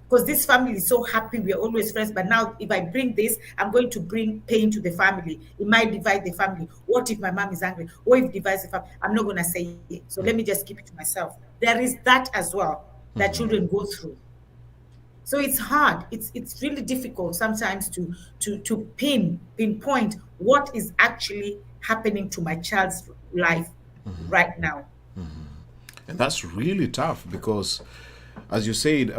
Because this family is so happy, we're always friends, but now if I bring this, I'm going to bring pain to the family. It might divide the family. What if my mom is angry? What if it divides the family? I'm not going to say it. So let me just keep it to myself. There is that as well that children go through. So it's hard. It's really difficult sometimes to pinpoint what is actually happening to my child's life right now. And that's really tough because, as you said,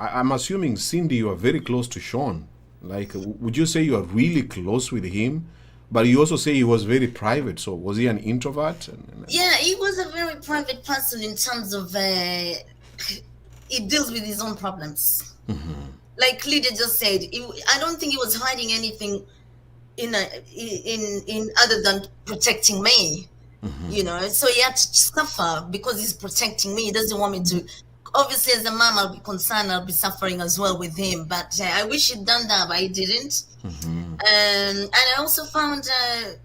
I'm assuming, Cindy, you are very close to Sean. Like, would you say you are really close with him? But you also say he was very private. So was he an introvert? Yeah, he was a very private person in terms of he deals with his own problems. Like Lydia just said, I don't think he was hiding anything in other than protecting me. So he had to suffer because he's protecting me. He doesn't want me to. Obviously, as a mom, I'll be concerned. I'll be suffering as well with him. But I wish he'd done that, but he didn't. And I also found a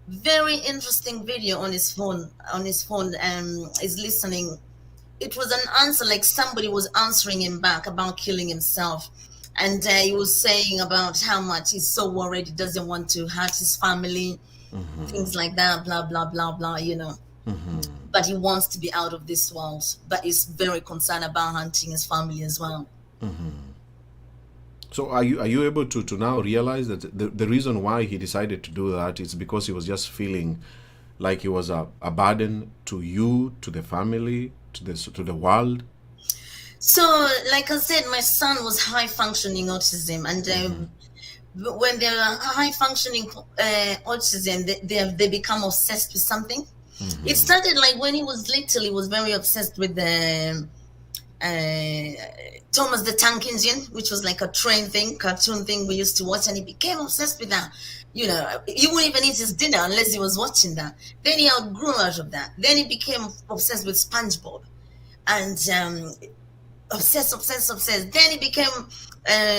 very interesting video on his phone. Is listening. It was an answer, like somebody was answering him back about killing himself. And he was saying about how much he's so worried, he doesn't want to hurt his family, things like that, blah, blah, blah, blah, But he wants to be out of this world. But he's very concerned about hunting his family as well. So are you able to now realize that the reason why he decided to do that is because he was just feeling like he was a burden to you, to the family, to the world? So, like I said, my son was high functioning autism, and when they're high functioning autism, they become obsessed with something. It started like when he was little. He was very obsessed with the Thomas the Tank Engine, which was like a cartoon thing we used to watch, and he became obsessed with that. He wouldn't even eat his dinner unless he was watching that. Then he outgrew out of that. Then he became obsessed with SpongeBob, and obsessed. Then he became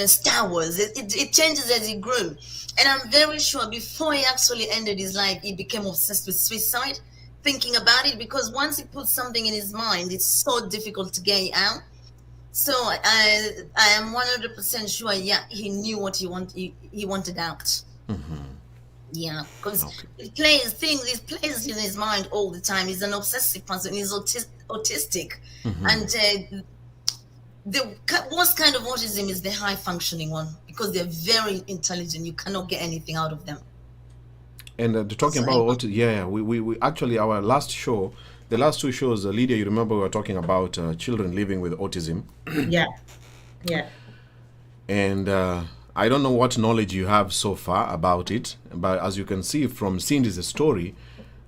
Star Wars. It changes as he grew. And I'm very sure before he actually ended his life, he became obsessed with suicide, thinking about it, because once he puts something in his mind, it's so difficult to get it out. So I am 100% sure, he knew what he wanted out. Yeah, because he plays in his mind all the time. He's an obsessive person. He's autistic. And the worst kind of autism is the high functioning one, because they're very intelligent. You cannot get anything out of them. And talking about we actually, our last show, the last two shows, Lydia, you remember we were talking about children living with autism. Yeah. And I don't know what knowledge you have so far about it, but as you can see from Cindy's story,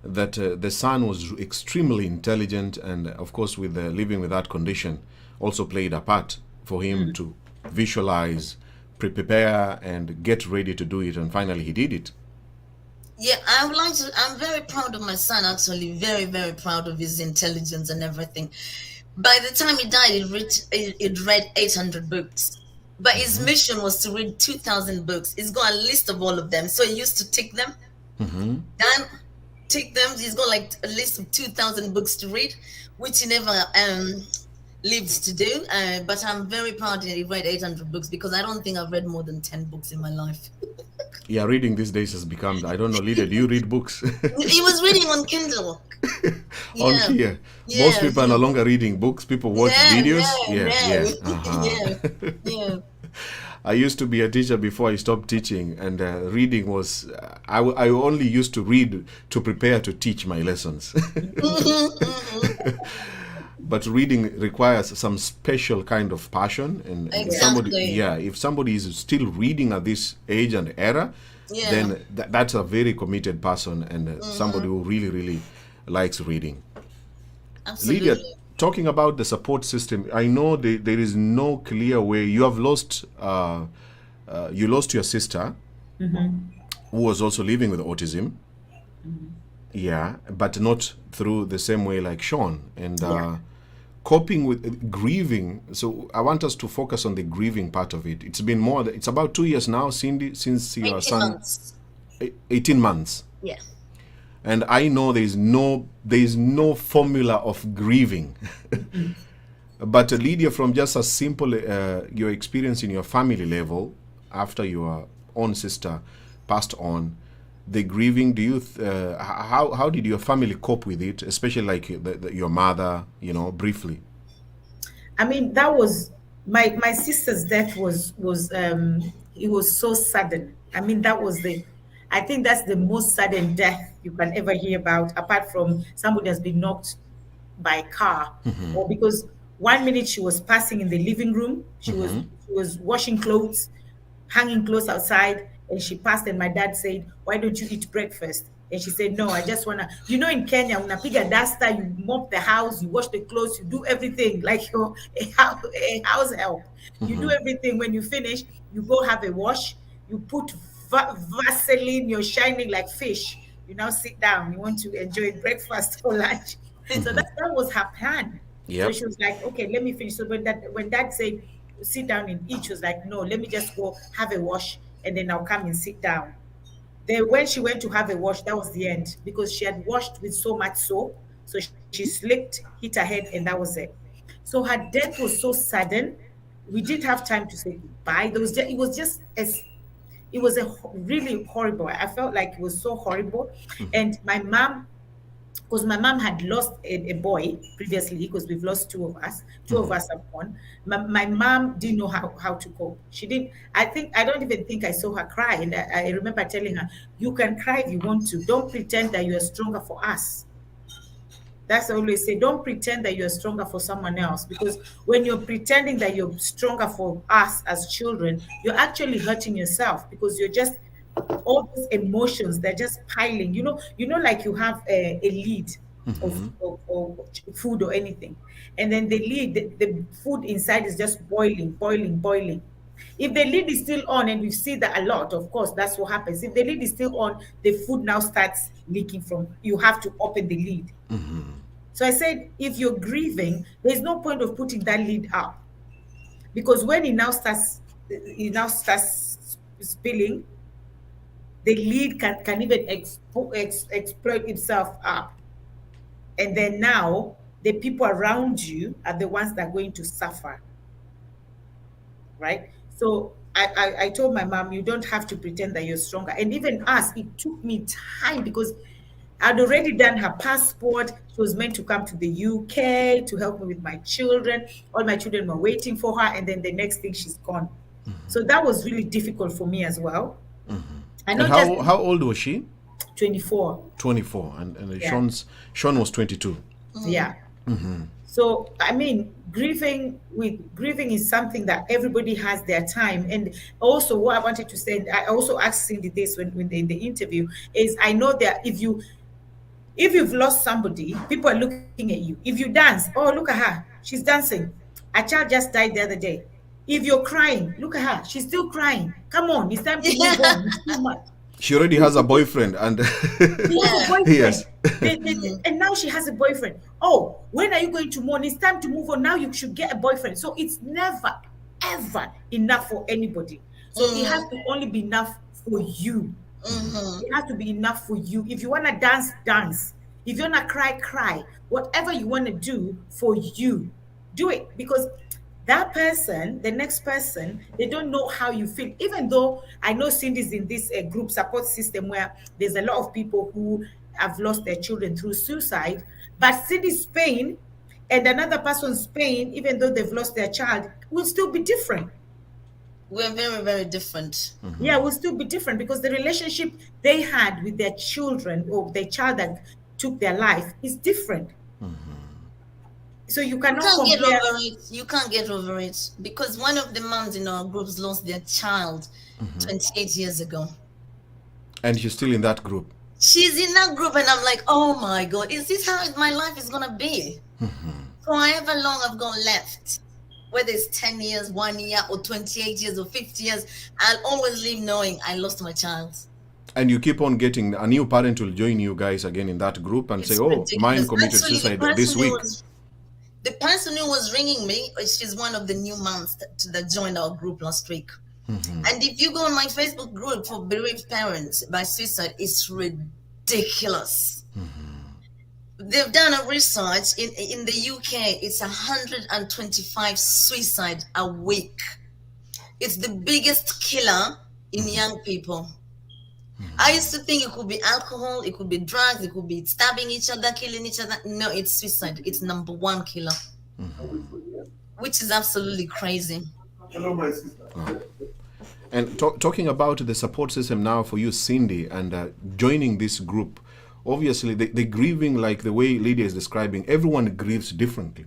that the son was extremely intelligent, and of course with living with that condition also played a part for him to visualize, prepare, and get ready to do it, and finally he did it. Yeah, I'm very proud of my son, actually, very, very proud of his intelligence and everything. By the time he died, he'd read 800 books. But his mission was to read 2,000 books. He's got a list of all of them. So he used to tick them. Tick them. He's got like a list of 2,000 books to read, which he never lived to do. But I'm very proud that he read 800 books, because I don't think I've read more than 10 books in my life. Yeah, reading these days has become, I don't know, Lydia, do you read books? He was reading on Kindle. On here. Most people are no longer reading books. People watch videos. Yeah. I used to be a teacher before I stopped teaching, and reading was, I only used to read to prepare to teach my lessons. But reading requires some special kind of passion, and if somebody is still reading at this age and era, then that's a very committed person, and somebody who really, really likes reading. Absolutely. Lydia, talking about the support system, I know there is no clear way. You have lost, you lost your sister, who was also living with autism. Yeah, but not through the same way like Sean. And coping with grieving. So I want us to focus on the grieving part of it. It's been it's about 2 years now, Cindy, since your son. 18 months. 18 months. Yeah. And I know there is no formula of grieving. But Lydia, from just a simple your experience in your family level after your own sister passed on, the grieving, do you how did your family cope with it, especially like your mother, briefly? I mean, that was my sister's death was it was so sudden. I mean, I think that's the most sudden death you can ever hear about, apart from somebody has been knocked by a car, or because 1 minute she was passing in the living room, she was washing clothes, hanging clothes outside, and she passed, and my dad said, "Why don't you eat breakfast?" And she said, no, I just want to, you know, in Kenya, unapiga duster, you mop the house, you wash the clothes, you do everything like you're a house help. You do everything. When you finish, you go have a wash, you put Vaseline, you're shining like fish. You now sit down, you want to enjoy breakfast or lunch. So that was her plan. So Yep. she was like, okay, let me finish. So when dad said, sit down and eat, she was like, no, let me just go have a wash and then I'll come and sit down. Then when she went to have a wash, that was the end because she had washed with so much soap. So she slipped, hit her head, and that was it. So her death was so sudden. We didn't have time to say goodbye. It was just as it was really horrible. I felt like it was so horrible. And my mom, because my mom had lost a boy previously, because we've lost two of us have gone. My mom didn't know how to cope. She didn't, I don't even think I saw her cry. And I remember telling her, you can cry if you want to. Don't pretend that you're stronger for us. That's what I always say. Don't pretend that you're stronger for someone else, because when you're pretending that you're stronger for us as children, you're actually hurting yourself, because you're just all those emotions, they're just piling. Like you have a lid of food or anything, and then the lid, the food inside is just boiling. If the lid is still on, and we see that a lot, of course, that's what happens. If the lid is still on, the food now starts leaking from, you have to open the lid. So I said, if you're grieving, there's no point of putting that lid up, because when it now starts spilling, the lid can even exploit itself up. And then now the people around you are the ones that are going to suffer. Right? So I told my mom, you don't have to pretend that you're stronger. And even us, it took me time, because I'd already done her passport. She was meant to come to the UK to help me with my children. All my children were waiting for her. And then the next thing, she's gone. So that was really difficult for me as well. And how old was she? 24. 24. And Yeah. Sean was 22. Yeah. So, I mean, grieving is something that everybody has their time. And also what I wanted to say, I also asked Cindy this when in the interview, is I know that if you've lost somebody, people are looking at you. If you dance, oh, look at her, she's dancing. A child just died the other day. If you're crying, look at her, she's still crying. Come on, it's time to move on. It's too much. She already has a boyfriend, and She has a boyfriend. Yes. And now she has a boyfriend. Oh, when are you going to mourn? It's time to move on. Now you should get a boyfriend. So it's never, ever enough for anybody. So it has to only be enough for you. It has to be enough for you. If you want to dance, dance. If you want to cry, cry. Whatever you want to do for you, do it. Because that person, the next person, they don't know how you feel. Even though I know Cindy's in this group support system where there's a lot of people who have lost their children through suicide, but Cindy's pain and another person's pain, even though they've lost their child, will still be different. We're very, very different. Yeah, will still be different, because the relationship they had with their children or their child that took their life is different. So you cannot Get compare. over it. You can't get over it, because one of the moms in our groups lost their child 28 years ago. And she's still in that group. She's in that group, and I'm like, oh my God, is this how my life is gonna be? For however long I've gone left, whether it's 10 years, 1 year, or 28 years, or 50 years, I'll always live knowing I lost my child. And you keep on getting a new parent will join you guys again in that group and say, oh, ridiculous. mine committed Actually, suicide this week. The person who was ringing me, she's one of the new moms that joined our group last week. And if you go on my Facebook group for bereaved parents by suicide, it's ridiculous. They've done a research in the UK. It's 125 suicide a week. It's the biggest killer in young people. I used to think it could be alcohol, it could be drugs, it could be stabbing each other, killing each other. No, it's suicide. It's number one killer, which is absolutely crazy. Hello, my sister. And talking about the support system now for you, Cindy, and joining this group, obviously the grieving, like the way Lydia is describing, everyone grieves differently.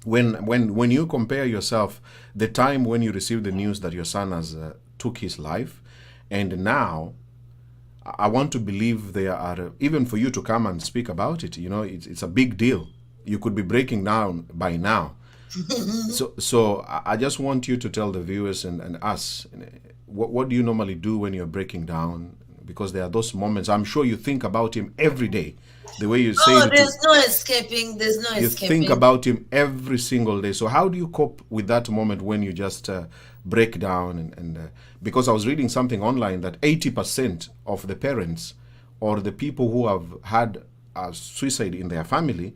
When you compare yourself, the time when you received the news that your son has took his life, and now, I want to believe there are, even for you to come and speak about it, it's a big deal. You could be breaking down by now. So I just want you to tell the viewers and us, what do you normally do when you're breaking down? Because there are those moments. I'm sure you think about him every day. The way you say Oh, it, there's no escaping. There's no you escaping. think about him every single day. So how do you cope with that moment when you just break down? And because I was reading something online that 80% of the parents or the people who have had a suicide in their family,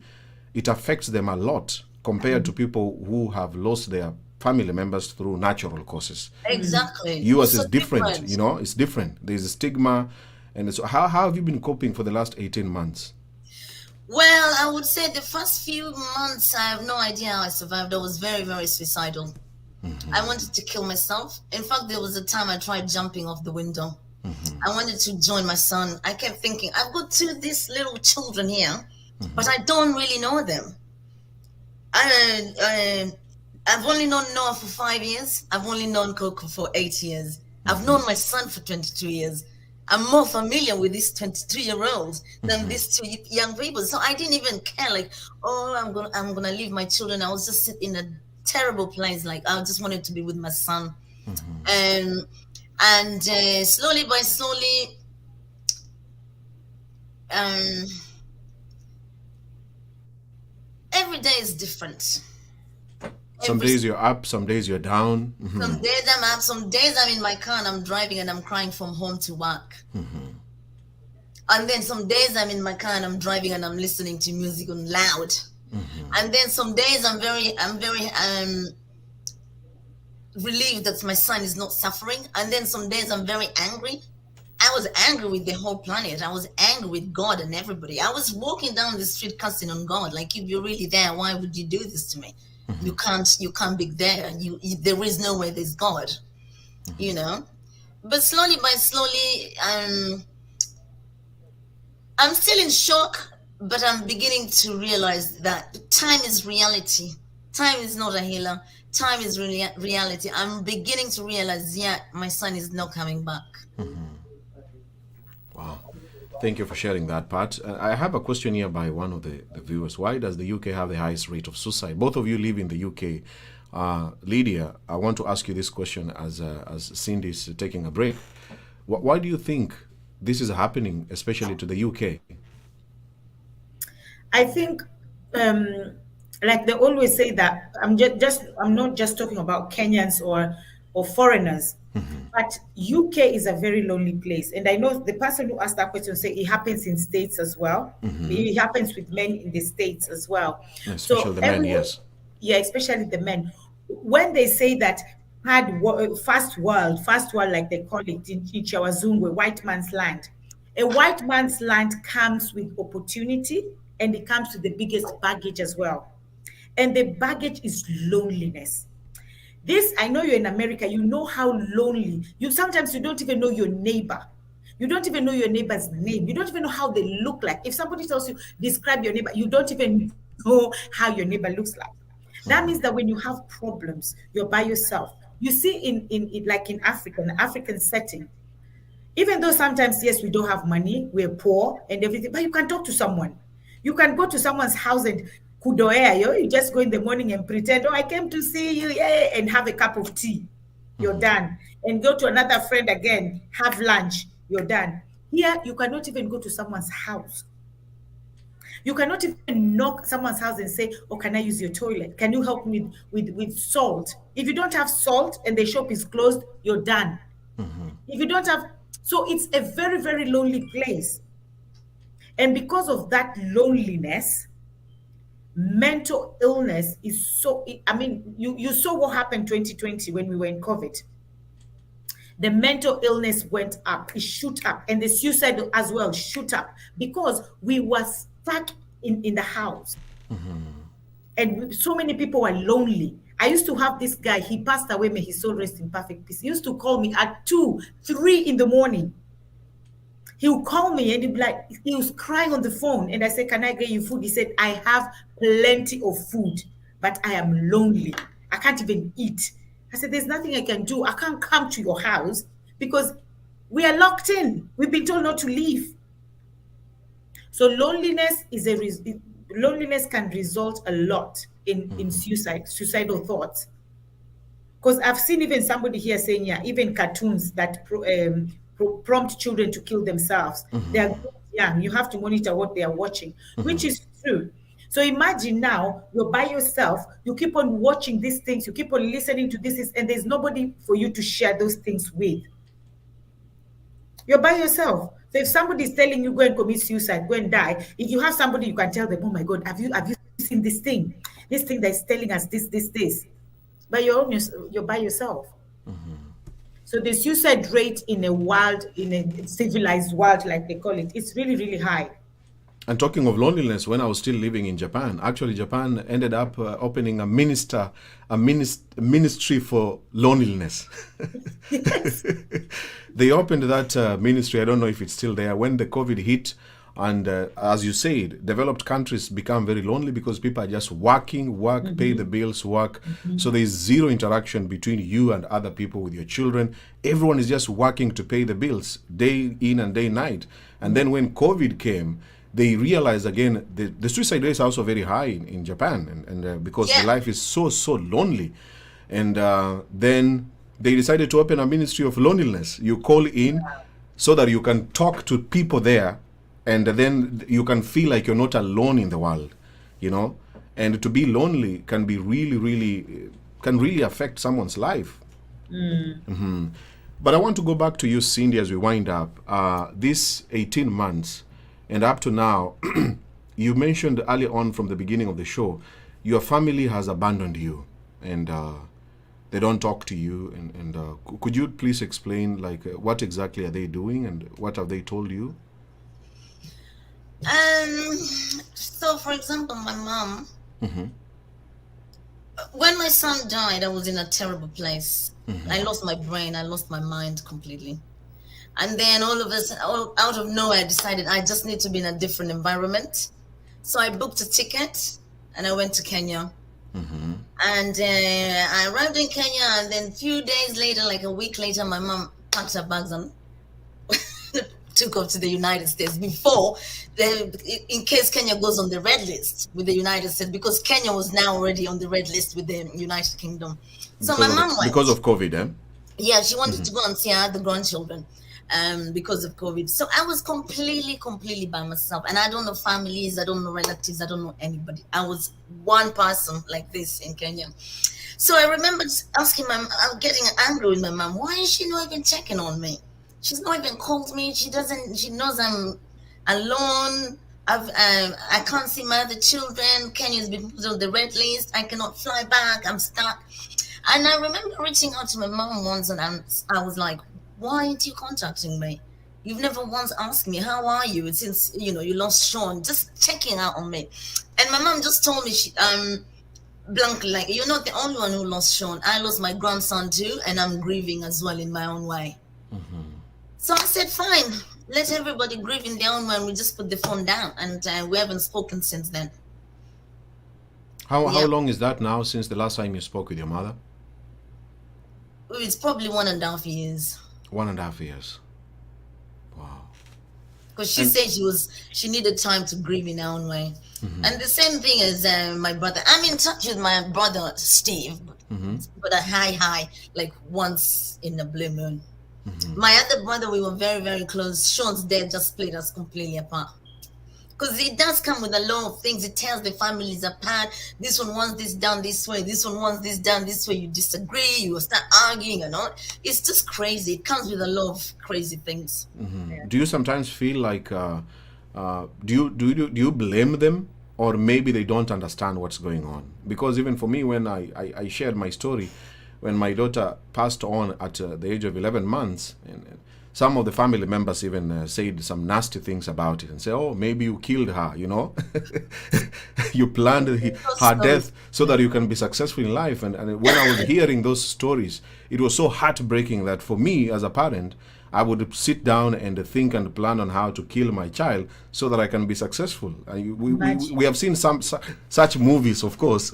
it affects them a lot compared to people who have lost their family members through natural causes. Exactly. Yours It's is so different, different. it's different. There's a stigma. And so how have you been coping for the last 18 months? Well, I would say the first few months, I have no idea how I survived. I was very, very suicidal. I wanted to kill myself. In fact, there was a time I tried jumping off the window. I wanted to join my son. I kept thinking, I've got these little children here, but I don't really know them. I've only known Noah for 5 years. I've only known Coco for 8 years. I've known my son for 22 years. I'm more familiar with this 22-year-old than these two young people. So I didn't even care. Like, oh, I'm gonna leave my children. I was just sitting in a terrible place. Like, I just wanted to be with my son. And slowly by slowly, every day is different. Some days you're up, some days you're down. Some days I'm up, some days I'm in my car and I'm driving and I'm crying from home to work. And then some days I'm in my car and I'm driving and I'm listening to music on loud. And then some days I'm very relieved that my son is not suffering. And then some days I'm very angry. I was angry with the whole planet. I was angry with God and everybody. I was walking down the street cussing on God. Like, if you're really there, why would you do this to me? You can't be there. There is no way there's God, But slowly by slowly, I'm still in shock, but I'm beginning to realize that time is reality. Time is not a healer. Time is really reality. I'm beginning to realize, my son is not coming back. Wow. Thank you for sharing that part. I have a question here by one of the viewers. Why does the UK have the highest rate of suicide? Both of you live in the UK. Lydia, I want to ask you this question as Cindy's taking a break. Why do you think this is happening, especially to the UK? I think, like they always say that I'm not just talking about Kenyans or foreigners, but UK is a very lonely place. And I know the person who asked that question say it happens in states as well. It happens with men in the states as well. Especially the men, yes. Yeah, especially the men. When they say that first world, like they call it in Chichawazungwe, white man's land. A white man's land comes with opportunity, and it comes with the biggest baggage as well. And the baggage is loneliness. This, I know you're in America, you know how lonely, sometimes you don't even know your neighbor. You don't even know your neighbor's name. You don't even know how they look like. If somebody tells you, describe your neighbor, you don't even know how your neighbor looks like. That means that when you have problems, you're by yourself. You see in like in Africa, in an African setting, even though sometimes, yes, we don't have money, we're poor and everything, but you can talk to someone. You can go to someone's house and kudoea, you just go in the morning and pretend, oh, I came to see you, yeah, and have a cup of tea. You're done. And go to another friend again, have lunch, you're done. Here, you cannot even go to someone's house. You cannot even knock someone's house and say, oh, can I use your toilet? Can you help me with salt? If you don't have salt and the shop is closed, you're done. If you don't have, so it's a very, very lonely place. And because of that loneliness, mental illness is so, I mean, you saw what happened 2020 when we were in COVID. The mental illness went up, it shoot up, and the suicide as well shoot up because we were stuck in the house. And so many people were lonely. I used to have this guy, he passed away, may his soul rest in perfect peace. He used to call me at 2, 3 in the morning. He would call me and he'd be like, he was crying on the phone. And I said, can I get you food? He said, I have plenty of food, but I am lonely. I can't even eat. I said, there's nothing I can do. I can't come to your house because We are locked in. We've been told not to leave. So loneliness loneliness can result a lot in suicidal thoughts. Because I've seen even somebody here saying, yeah, even cartoons that prompt children to kill themselves. They are young. You have to monitor what they are watching, which is true. So imagine now you're by yourself. You keep on watching these things. You keep on listening to this, and there's nobody for you to share those things with. You're by yourself. So if somebody is telling you go and commit suicide, go and die, if you have somebody you can tell them, oh my God, have you seen this thing? This thing that is telling us this. But you're by yourself. So the suicide rate in a civilized world, like they call it, it's really, really high. And talking of loneliness, when I was still living in Japan, actually Japan ended up opening a ministry for loneliness. Yes. They opened that ministry. I don't know if it's still there. When the COVID hit, and as you said, developed countries become very lonely because people are just working, pay the bills, work. So there's zero interaction between you and other people with your children. Everyone is just working to pay the bills day in and day night. And then when COVID came, they realized again the suicide rate is also very high in Japan, and because the life is so lonely. And then they decided to open a ministry of loneliness. You call in so that you can talk to people there, and then you can feel like you're not alone in the world, and to be lonely can be really affect someone's life. But I want to go back to you, Cindy, as we wind up this 18 months and up to now. You mentioned early on from the beginning of the show, your family has abandoned you, and they don't talk to you. And could you please explain, like, what exactly are they doing, and what have they told you? So, for example, my mom, when my son died, I was in a terrible place. I lost my brain. I lost my mind completely. And then all of us, out of nowhere, I decided I just need to be in a different environment. So I booked a ticket and I went to Kenya. And I arrived in Kenya, and then a few days later, like a week later, my mom packed her bags and took off to the United States before, in case Kenya goes on the red list with the United States, because Kenya was now already on the red list with the United Kingdom. So my mom went. Because of COVID, eh? Yeah, she wanted to go and see the grandchildren because of COVID. So I was completely by myself. And I don't know families, I don't know relatives, I don't know anybody. I was one person like this in Kenya. So I remember asking I'm getting angry with my mom. Why is she not even checking on me? She's not even called me. She knows I'm alone. I can't see my other children. Kenya's been put on the red list. I cannot fly back. I'm stuck. And I remember reaching out to my mom once, and I was like, why aren't you contacting me? You've never once asked me, how are you? Since, you lost Sean, just checking out on me. And my mom just told me, blankly, like, you're not the only one who lost Sean. I lost my grandson too, and I'm grieving as well in my own way. So I said, fine, let everybody grieve in their own way, and we just put the phone down, and we haven't spoken since then. How long is that now since the last time you spoke with your mother? It's probably 1.5 years. 1.5 years. Wow. Because she said she needed time to grieve in her own way. And the same thing as my brother. I'm in touch with my brother, Steve, but a high, like once in a blue moon. My other brother, we were very, very close. Sean's death just split us completely apart. Because it does come with a lot of things. It tears the families apart. This one wants this done this way. This one wants this done this way. You disagree. You start arguing and all. It's just crazy. It comes with a lot of crazy things. Yeah. Do you sometimes feel like, do you blame them? Or maybe they don't understand what's going on? Because even for me, when I shared my story, when my daughter passed on at the age of 11 months, and some of the family members even said some nasty things about it and say, oh, maybe you killed her, you planned her death so that you can be successful in life. And when I was hearing those stories, it was so heartbreaking that for me as a parent, I would sit down and think and plan on how to kill my child so that I can be successful. We have seen some such movies, of course.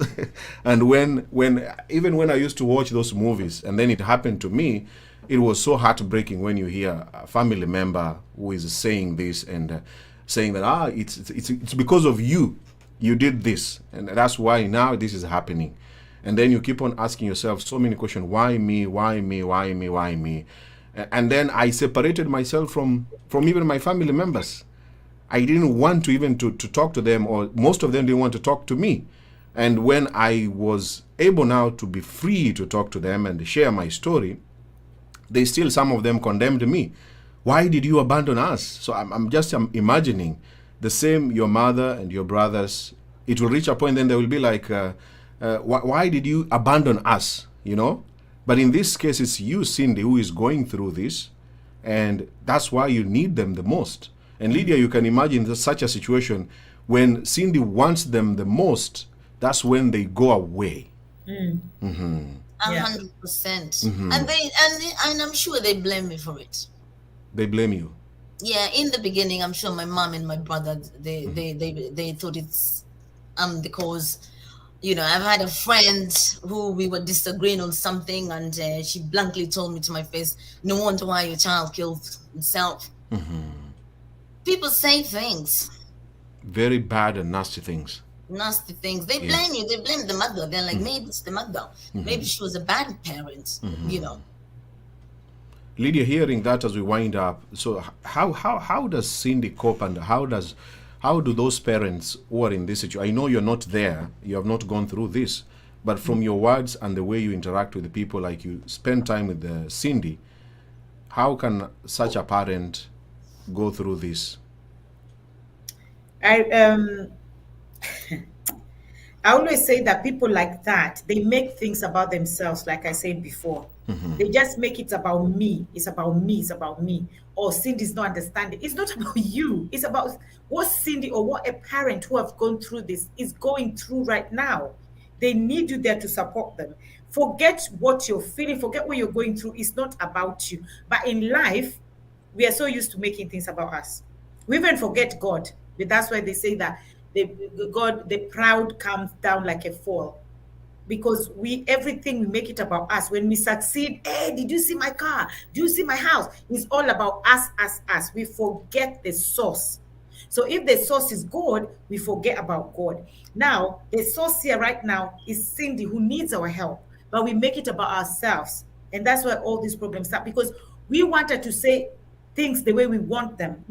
And when I used to watch those movies and then it happened to me, it was so heartbreaking when you hear a family member who is saying this and saying that it's because of you did this, and that's why now this is happening. And then you keep on asking yourself so many questions: why me, why me, why me, why me? And then I separated myself from even my family members. I didn't want to even to talk to them, or most of them didn't want to talk to me. And when I was able now to be free to talk to them and share my story, they still, some of them condemned me. Why did you abandon us? So I'm just imagining the same, your mother and your brothers. It will reach a point, then they will be like, why did you abandon us? You know? But in this case, it's you, Cindy, who is going through this. And that's why you need them the most. And Lydia, you can imagine such a situation when Cindy wants them the most, that's when they go away. 100%. And I'm sure they blame me for it. They blame you. Yeah, in the beginning, I'm sure my mom and my brother, they thought it's the cause. You know, I've had a friend who we were disagreeing on something, and she bluntly told me to my face, "No wonder why your child killed himself." People say things, very bad and nasty things. Nasty things. They blame you. They blame the mother. They're like, maybe it's the mother. Maybe she was a bad parent. You know. Lydia, hearing that as we wind up, so how does Cindy cope, and how do those parents who are in this situation? I know you're not there, you have not gone through this, but from your words and the way you interact with the people, like you spend time with Cindy, how can such a parent go through this? I always say that people like that, they make things about themselves, like I said before. They just make it about me. It's about me. It's about me. Or Cindy's not understanding. It's not about you. It's about what Cindy or what a parent who have gone through this is going through right now. They need you there to support them. Forget what you're feeling. Forget what you're going through. It's not about you. But in life, we are so used to making things about us. We even forget God. That's why they say that the proud comes down like a fall, because everything we make it about us. When we succeed, hey, did you see my car? Do you see my house? It's all about us. We forget the source. So if the source is God, we forget about God. Now, the source here right now is Cindy, who needs our help, but we make it about ourselves. And that's why all these problems start, because we wanted to say things the way we want them.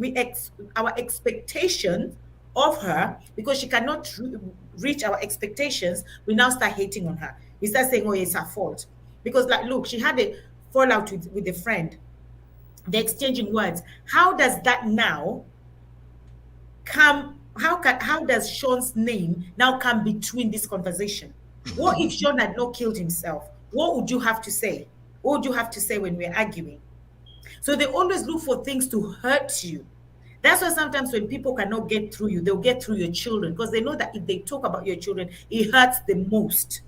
Our expectations of her, because she cannot reach our expectations, we now start hating on her. We start saying, oh, it's her fault. Because, like, look, she had a fallout with a friend. They're exchanging words. How does that now come? How does Sean's name now come between this conversation? What if Sean had not killed himself? What would you have to say? What would you have to say when we're arguing? So they always look for things to hurt you. That's why sometimes when people cannot get through you, they'll get through your children, because they know that if they talk about your children, it hurts the most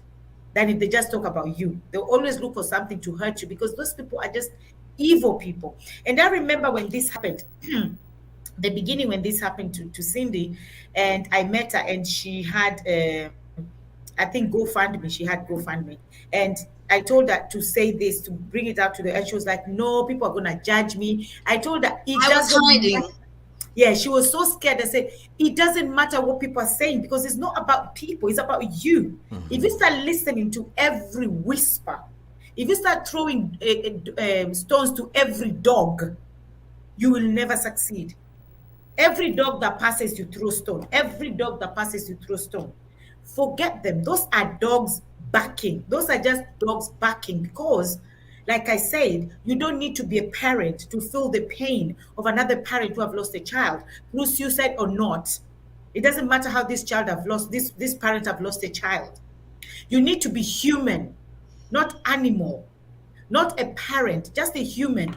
than if they just talk about you. They'll always look for something to hurt you, because those people are just evil people. And I remember when this happened, the beginning when this happened to Cindy, and I met her, and she had, I think, GoFundMe. She had GoFundMe. And I told her to say this, to bring it out to the, and she was like, no, people are going to judge me. I told her, I was hiding. Yeah, she was so scared. I said, it doesn't matter what people are saying, because it's not about people, it's about you. If you start listening to every whisper, if you start throwing stones to every dog, you will never succeed. Every dog that passes, you throw stone. Every dog that passes, you throw stone. Forget them. Those are dogs barking. Those are just dogs barking, because, like I said, you don't need to be a parent to feel the pain of another parent who have lost a child through suicide or not. It doesn't matter how this parent have lost a child. You need to be human, not animal, not a parent, just a human.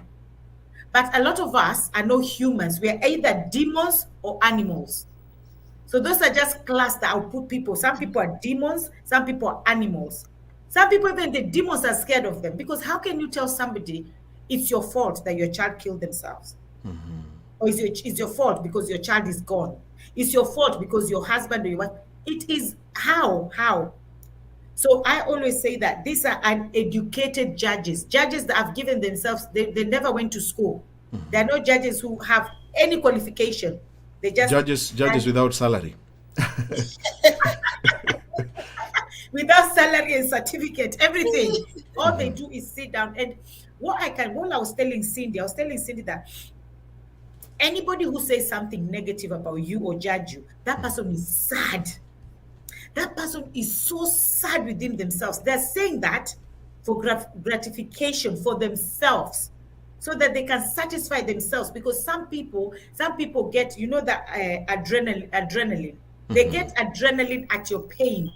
But a lot of us are not humans. We are either demons or animals. So those are just class that I'll put people. Some people are demons, some people are animals. Some people, even the demons, are scared of them, because how can you tell somebody it's your fault that your child killed themselves? Or it's your fault because your child is gone? It's your fault because your husband or your wife? It is how? So I always say that these are uneducated judges, judges that have given themselves, they never went to school. There are no judges who have any qualification. They just Judges without salary. without salary and certificate, everything. All they do is sit down. And what I was telling Cindy that anybody who says something negative about you or judge you, that person is sad. That person is so sad within themselves. They're saying that for gratification for themselves, so that they can satisfy themselves. Because some people get, you know, that adrenaline. They get adrenaline at your pain.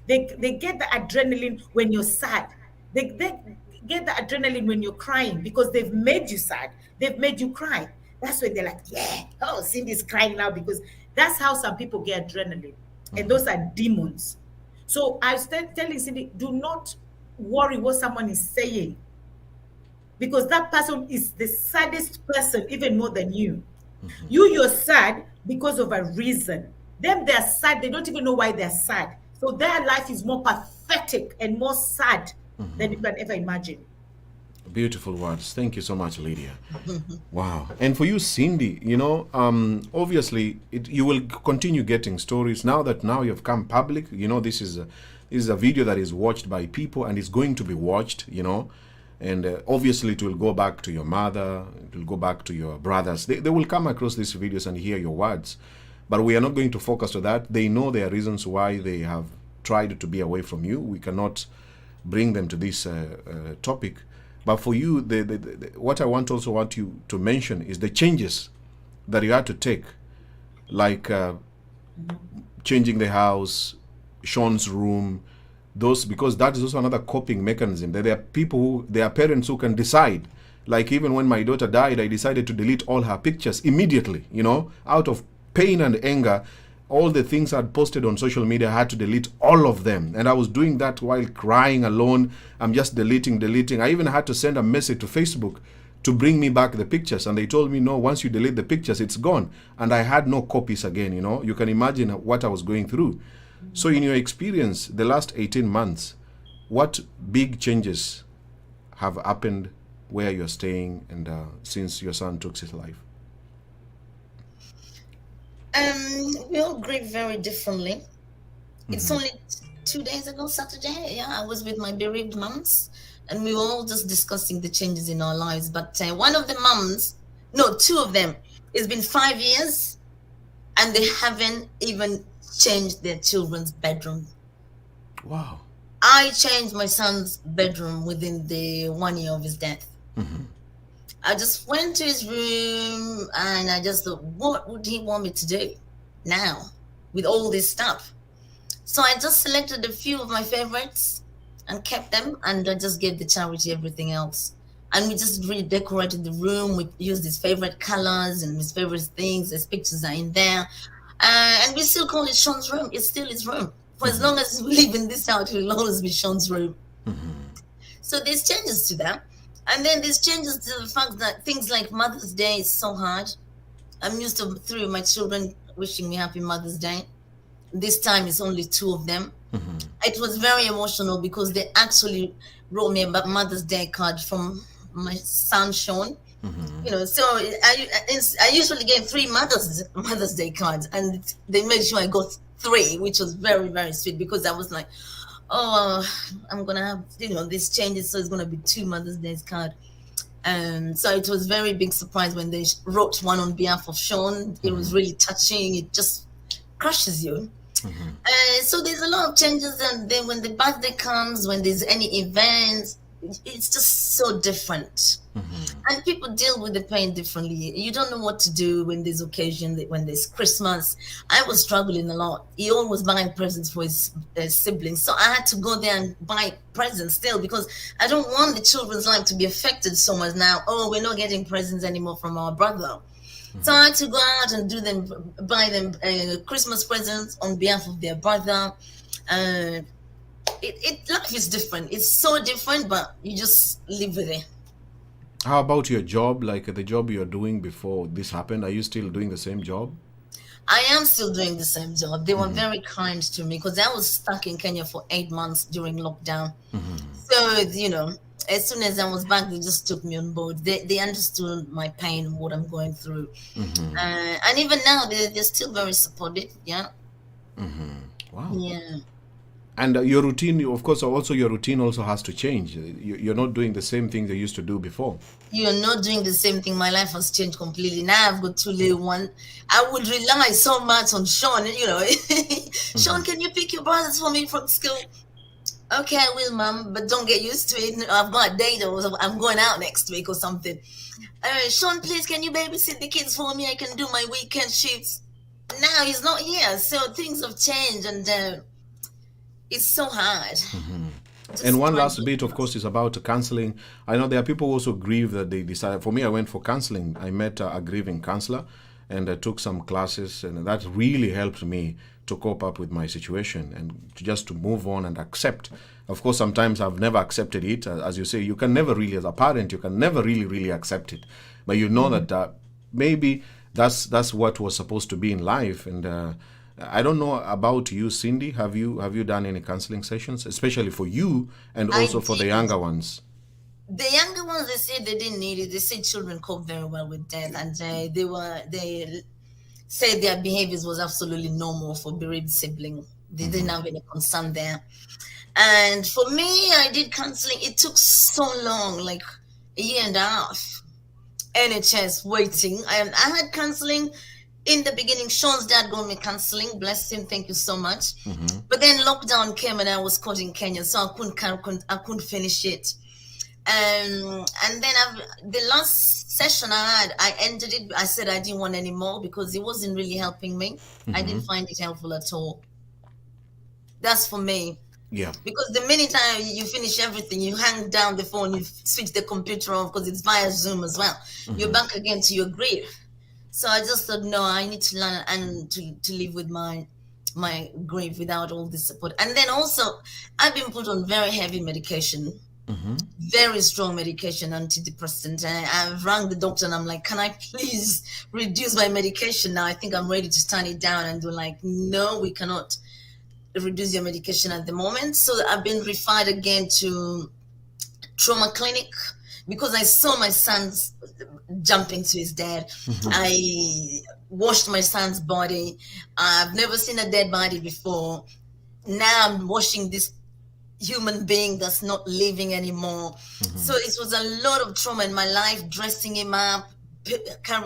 They get the adrenaline when you're sad. They get the adrenaline when you're crying, because they've made you sad. They've made you cry. That's when they're like, yeah, oh, Cindy's crying now, because that's how some people get adrenaline. And those are demons. So I was telling Cindy, do not worry what someone is saying, because that person is the saddest person, even more than you. You're sad because of a reason. Them, they're sad. They don't even know why they're sad. So their life is more pathetic and more sad than you can ever imagine. Beautiful words. Thank you so much, Lydia. Wow. And for you, Cindy, you know, obviously you will continue getting stories now you've come public. You know, this is a video that is watched by people, and is going to be watched, you know. And obviously it will go back to your mother, it will go back to your brothers. They will come across these videos and hear your words. But we are not going to focus on that. They know there are reasons why they have tried to be away from you. We cannot bring them to this topic. But for you, what I want you to mention is the changes that you had to take, like changing the house, Sean's room, those, because that is also another coping mechanism. There are parents who can decide. Like even when my daughter died, I decided to delete all her pictures immediately, you know, out of pain and anger. All the things I'd posted on social media, I had to delete all of them. And I was doing that while crying alone. I'm just deleting. I even had to send a message to Facebook to bring me back the pictures. And they told me, no, once you delete the pictures, it's gone. And I had no copies again, you know. You can imagine what I was going through. So in your experience, the last 18 months, what big changes have happened where you're staying and since your son took his life? We all grieve very differently. It's only 2 days ago, Saturday. Yeah, I was with my bereaved moms, and we were all just discussing the changes in our lives. But one of the moms, no, two of them, it's been 5 years, and they haven't even changed their children's bedroom. Wow. I changed my son's bedroom within the 1 year of his death. I just went to his room and I just thought, what would he want me to do now with all this stuff? So I just selected a few of my favorites and kept them, and I just gave the charity everything else. And we just redecorated the room. We used his favorite colors and his favorite things. His pictures are in there. And we still call it Sean's room. It's still his room. For as long as we live in this house, it will always be Sean's room. So there's changes to that. And then there's changes to the fact that things like Mother's Day is so hard. I'm used to 3 of my children wishing me happy Mother's Day. This time it's only 2 of them. It was very emotional because they actually wrote me a Mother's Day card from my son Sean. You know, so I usually get 3 Mother's Day cards, and they made sure I got 3, which was very, very sweet, because I was like, oh, I'm gonna have, you know, these changes, so it's gonna be 2 Mother's Day card. So it was very big surprise when they wrote one on behalf of Sean. It was really touching. It just crushes you. So there's a lot of changes, and then when the birthday comes, when there's any events, it's just so different. And people deal with the pain differently. You don't know what to do when there's occasion, when there's Christmas. I was struggling a lot. He always buying presents for his siblings, so I had to go there and buy presents still, because I don't want the children's life to be affected so much now. Oh, we're not getting presents anymore from our brother. So I had to go out and buy them Christmas presents on behalf of their brother. Life is different. It's so different, but you just live with it. How about your job, like the job you're doing before this happened? Are you still doing the same job? I am still doing the same job. They were very kind to me because I was stuck in Kenya for 8 months during lockdown. So, you know, as soon as I was back, they just took me on board. They understood my pain and what I'm going through. And even now, they're still very supportive. Yeah. Wow. Yeah. And your routine, of course, also your routine also has to change. You're not doing the same thing they used to do before. You're not doing the same thing. My life has changed completely. Now I've got 2 little ones. I would rely so much on Sean, you know. Sean, can you pick your brothers for me from school? Okay, I will, Mom, but don't get used to it. I've got a date or I'm going out next week or something. Sean, please, can you babysit the kids for me? I can do my weekend shifts. Now he's not here, so things have changed, and it's so hard. And one last bit, of course, is about counseling. I know there are people who also grieve that they decided. For me, I went for counseling. I met a grieving counselor, and I took some classes, and that really helped me to cope up with my situation and just to move on and accept. Of course, sometimes I've never accepted it. As you say, you can never really, as a parent, you can never really accept it. But you know that maybe that's what was supposed to be in life. And I don't know about you, Cindy. Have you done any counseling sessions, especially for you and also for the younger ones? The younger ones, they said they didn't need it. They said children cope very well with death, and they said their behaviors was absolutely normal for bereaved sibling. They didn't have any concern there. And for me, I did counseling. It took so long, like a year and a half. NHS waiting. I had counseling in the beginning. Sean's dad got me counseling. Bless him. Thank you so much. But then lockdown came and I was caught in Kenya, so I couldn't finish it. And then the last session I ended it. I said I didn't want any more because it wasn't really helping me. I didn't find it helpful at all. That's for me. Yeah. Because the minute you finish everything, you hang down the phone, you switch the computer on because it's via Zoom as well. You're back again to your grief. So I just thought, no, I need to learn and to live with my grief without all this support. And then also, I've been put on very heavy medication. Very strong medication, antidepressant. I've rang the doctor and I'm like, can I please reduce my medication now? I think I'm ready to turn it down. And they're like, no, we cannot reduce your medication at the moment. So I've been referred again to trauma clinic because I saw my son's jumping to his dad. I washed my son's body. I've never seen a dead body before. Now I'm washing this human being that's not living anymore. So it was a lot of trauma in my life, dressing him up,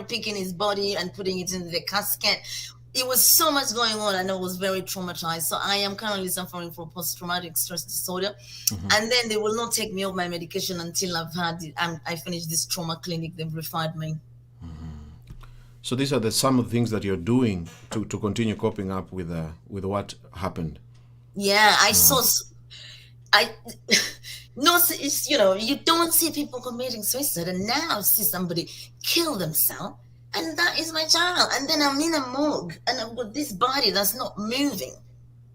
picking his body and putting it in the casket. It was so much going on and I was very traumatized. So I am currently suffering from post-traumatic stress disorder. And then they will not take me off my medication until I finish this trauma clinic. They've referred me. So these are some of the things that you're doing to continue coping up with what happened. Yeah, no, it's, you know, you don't see people committing suicide, and now I see somebody kill themselves, and that is my child. And then I'm in a morgue, and I've got this body that's not moving.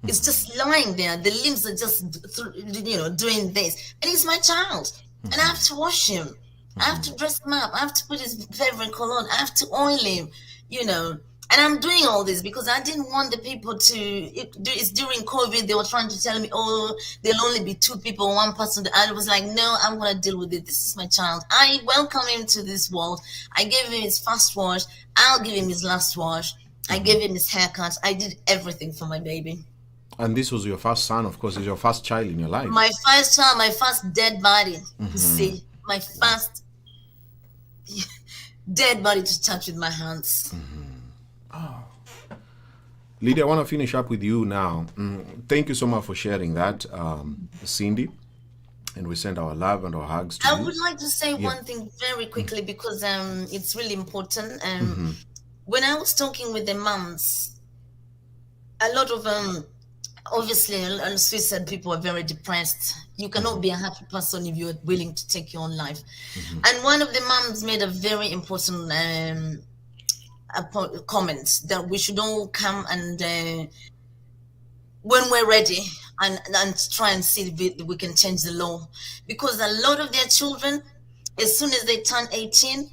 It's just lying there. The limbs are just, doing this, and it's my child. And I have to wash him. I have to dress him up. I have to put his favorite cologne. I have to oil him, And I'm doing all this because I didn't want the people it's during COVID. They were trying to tell me, oh, there'll only be 2 people, 1 person. I was like, no, I'm going to deal with it. This is my child. I welcome him to this world. I gave him his first wash. I'll give him his last wash. I gave him his haircut. I did everything for my baby. And this was your first son, of course, is your first child in your life. My first child, my first dead body. You see, my first dead body to touch with my hands. Lydia, I want to finish up with you now. Thank you so much for sharing that, Cindy. And we send our love and our hugs to you. I would like to say one thing very quickly because it's really important. When I was talking with the moms, a lot of obviously suicide people are very depressed. You cannot be a happy person if you're willing to take your own life. And one of the moms made a very important comment that we should all come and when we're ready and try and see if we can change the law, because a lot of their children, as soon as they turn 18,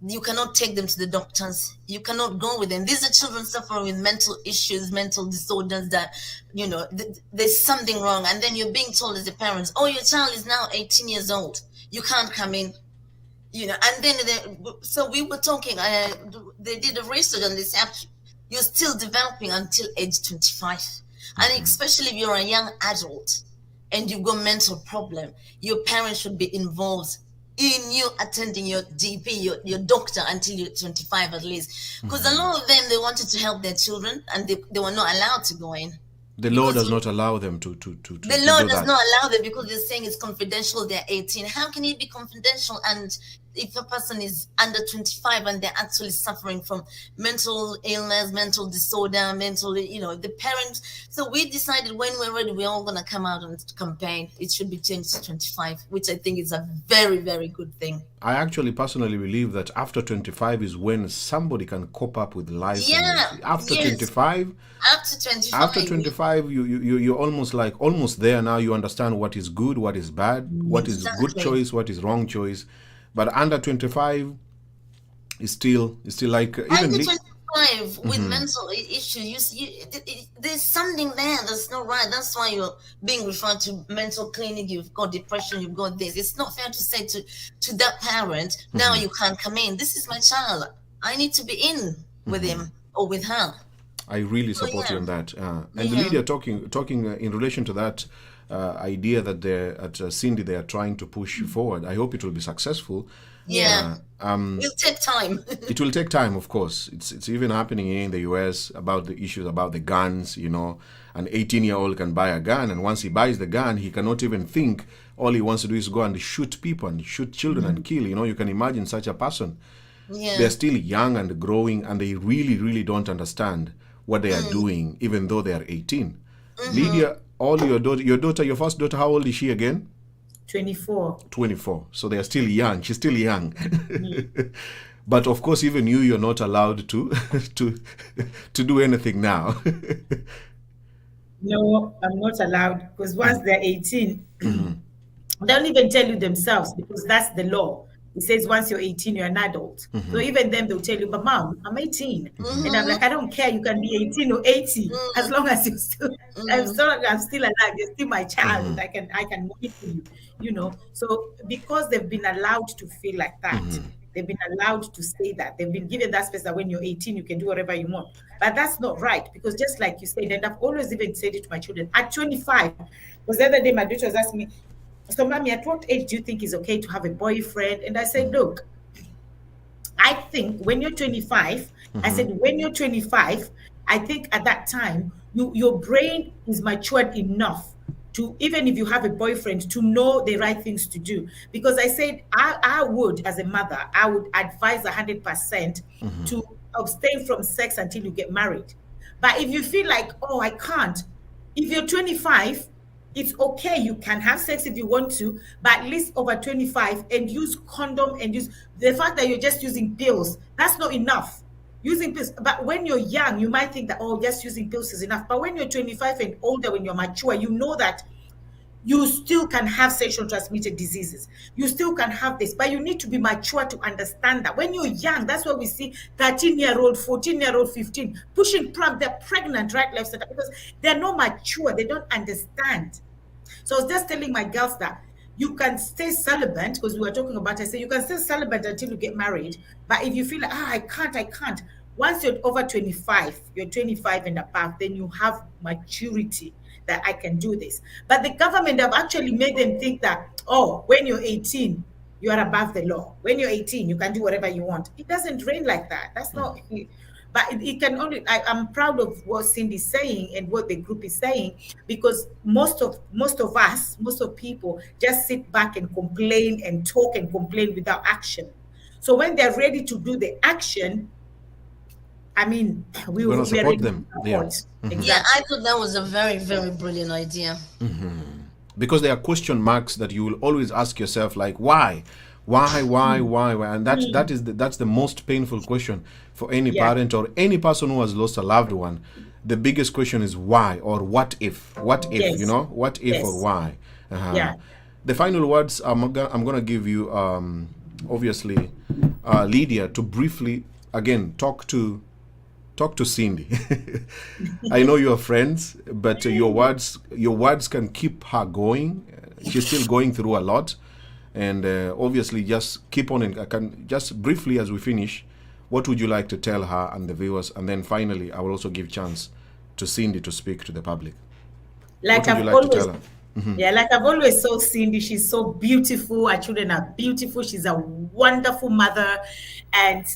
You cannot take them to the doctors. You cannot go with them. These are children suffering with mental issues, mental disorders that, there's something wrong. And then you're being told as a parent, oh, your child is now 18 years old. You can't come in. And then so we were talking, they did a research on this app. You're still developing until age 25. And especially if you're a young adult and you've got mental problem, your parents should be involved in you attending your GP, your doctor, until you're 25 at least. Because a lot of them, they wanted to help their children and they were not allowed to go in. The law does not allow them to the law does not allow them because they're saying it's confidential, they're 18. How can it be confidential? And if a person is under 25 and they're actually suffering from mental illness, mental disorder, the parents. So we decided when we're ready, we're all going to come out and campaign. It should be changed to 25, which I think is a very, very good thing. I actually personally believe that after 25 is when somebody can cope up with life. Yeah. After 25. After 25, you're almost there now. You understand what is good, what is bad, what is good choice, what is wrong choice. But under 25 is still like even 25 with mental issues. There's something there that's not right. That's why you're being referred to mental clinic. You've got depression. You've got this. It's not fair to say to that parent, now you can't come in. This is my child. I need to be in with him or with her. I really support you on that. And Lydia, talking in relation to that idea that at Cindy they are trying to push forward. I hope it will be successful. Yeah. It'll take time. It will take time, of course. It's even happening in the US about the issues about the guns. An 18-year-old can buy a gun, and once he buys the gun, he cannot even think. All he wants to do is go and shoot people and shoot children and kill. You can imagine such a person. Yeah. They're still young and growing, and they really, really don't understand what they are doing, even though they are 18. Lydia, your first daughter, how old is she again? 24. 24. So they are still young. She's still young. But of course, even you're not allowed to do anything now. No, I'm not allowed, because once they're 18, they don't even tell you themselves, because that's the law. It says once you're 18, you're an adult. So even then they'll tell you, but mom, I'm 18. And I'm like, I don't care. You can be 18 or 80, as long as you still, I'm still alive. You're still my child. I can monitor you, So because they've been allowed to feel like that, they've been allowed to say that, they've been given that space that when you're 18, you can do whatever you want. But that's not right, because just like you said, and I've always even said it to my children, at 25, because the other day my daughter was asking me, so mommy, at what age do you think is okay to have a boyfriend? And I said, look, I think when you're 25, I said, when you're 25, I think at that time, your brain is matured enough to, even if you have a boyfriend, to know the right things to do. Because I said, I would, as a mother, I would advise 100% to abstain from sex until you get married. But if you feel like, oh, I can't, if you're 25, it's okay, you can have sex if you want to, but at least over 25, and use condom, and use the fact that you're just using pills, that's not enough. Using pills, but when you're young, you might think that, oh, just using pills is enough. But when you're 25 and older, when you're mature, you know that you still can have sexually transmitted diseases. You still can have this, but you need to be mature to understand that. When you're young, that's why we see 13-year-old, 14-year-old, 15, pushing pram, they're pregnant, right, left, center, because they're not mature, they don't understand. So I was just telling my girls that you can stay celibate, because we were talking about, I said, you can stay celibate until you get married. But if you feel like, I can't. Once you're over 25, you're 25 and above, then you have maturity that I can do this. But the government have actually made them think that, oh, when you're 18, you are above the law. When you're 18, you can do whatever you want. It doesn't rain like that. That's not... But it can only, I'm proud of what Cindy's saying and what the group is saying, because most of people just sit back and complain and talk and complain without action. So when they're ready to do the action, I mean, we will support them. Yeah. Exactly. Yeah, I thought that was a very, very brilliant idea. Because there are question marks that you will always ask yourself, like, why? And that's the most painful question for any parent or any person who has lost a loved one. The biggest question is why, or what if, what if or why. The final words I'm gonna give you, obviously, Lydia to briefly again talk to Cindy. I know you're friends, but your words can keep her going. She's still going through a lot, and obviously just keep on. I can just briefly as we finish, what would you like to tell her and the viewers, and then finally I will also give chance to Cindy to speak to the public. Like what would you like to tell her? Yeah, like I've always told Cindy, she's so beautiful. Our children are beautiful. She's a wonderful mother, and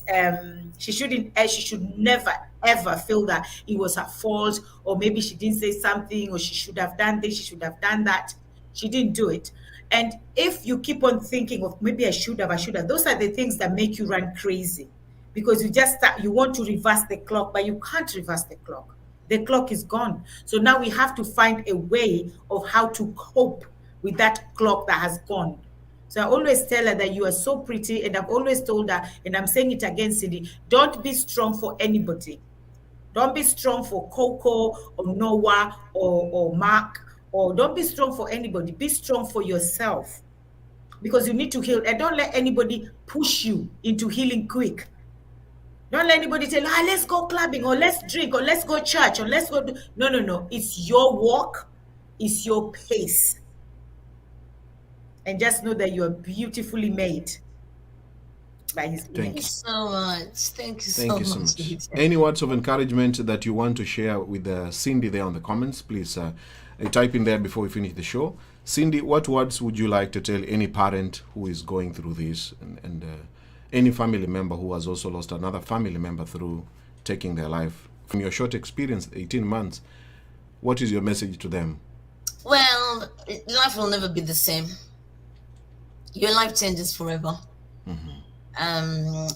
she should never ever feel that it was her fault, or maybe she didn't say something, or she should have done this, she should have done that. She didn't do it. And if you keep on thinking of maybe I should have, those are the things that make you run crazy, because you want to reverse the clock, but you can't reverse the clock. The clock is gone. So now we have to find a way of how to cope with that clock that has gone. So I always tell her that you are so pretty, and I've always told her, and I'm saying it again, Cindy, don't be strong for anybody. Don't be strong for Coco or Noah or Mark, or don't be strong for anybody. Be strong for yourself, because you need to heal, and don't let anybody push you into healing quick. Don't let anybody tell you, let's go clubbing, or let's drink, or let's go church, or let's go. No. It's your walk. It's your pace. And just know that you are beautifully made by His image. Thank you so much. Thank you so much. Any words of encouragement that you want to share with Cindy there on the comments, please type in there before we finish the show. Cindy, what words would you like to tell any parent who is going through this, and any family member who has also lost another family member through taking their life? From your short experience, 18 months, what is your message to them? Well, life will never be the same. Your life changes forever.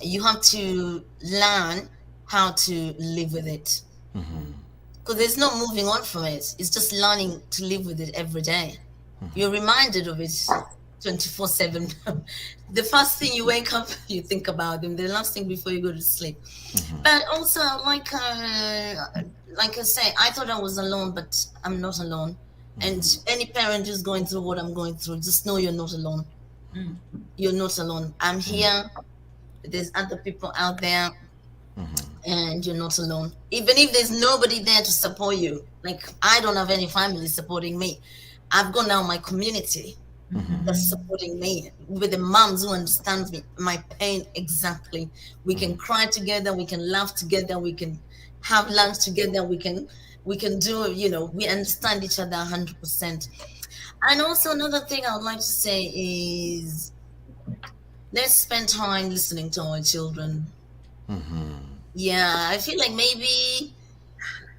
You have to learn how to live with it. Because there's no moving on from it. It's just learning to live with it every day. You're reminded of it 24/7. The first thing you wake up, you think about them. The last thing before you go to sleep. But also, like I say, I thought I was alone, but I'm not alone. And any parent who's going through what I'm going through, just know you're not alone. You're not alone. I'm here. There's other people out there, and you're not alone. Even if there's nobody there to support you, like I don't have any family supporting me. I've got now my community that's supporting me, with the moms who understand me, my pain exactly. We can cry together, we can laugh together, we can have lunch together, we can do, we understand each other 100%. And also another thing I would like to say is, let's spend time listening to our children. Yeah, I feel like maybe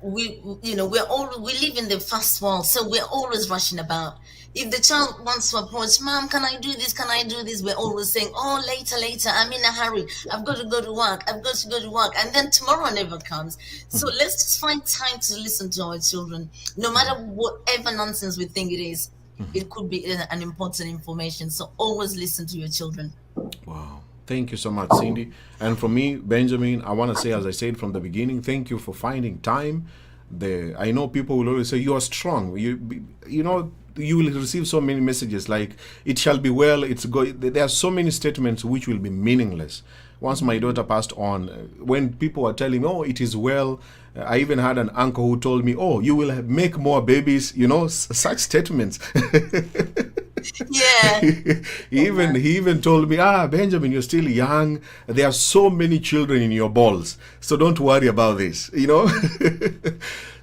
we live in the fast world, so we're always rushing about. If the child wants to approach, Mom, can I do this? Can I do this? We're always saying, oh, later, I'm in a hurry. I've got to go to work. And then tomorrow never comes. So let's just find time to listen to our children. No matter whatever nonsense we think it is, it could be an important information. So always listen to your children. Wow. Thank you so much, Cindy. And for me, Benjamin, I want to say, as I said from the beginning, thank you for finding time. I know people will always say, you are strong. You will receive so many messages like, it shall be well, there are so many statements which will be meaningless. Once my daughter passed on, when people were telling me, oh, it is well, I even had an uncle who told me, oh, you will make more babies, such statements. Yeah. He even told me, Benjamin, you're still young. There are so many children in your balls, so don't worry about this,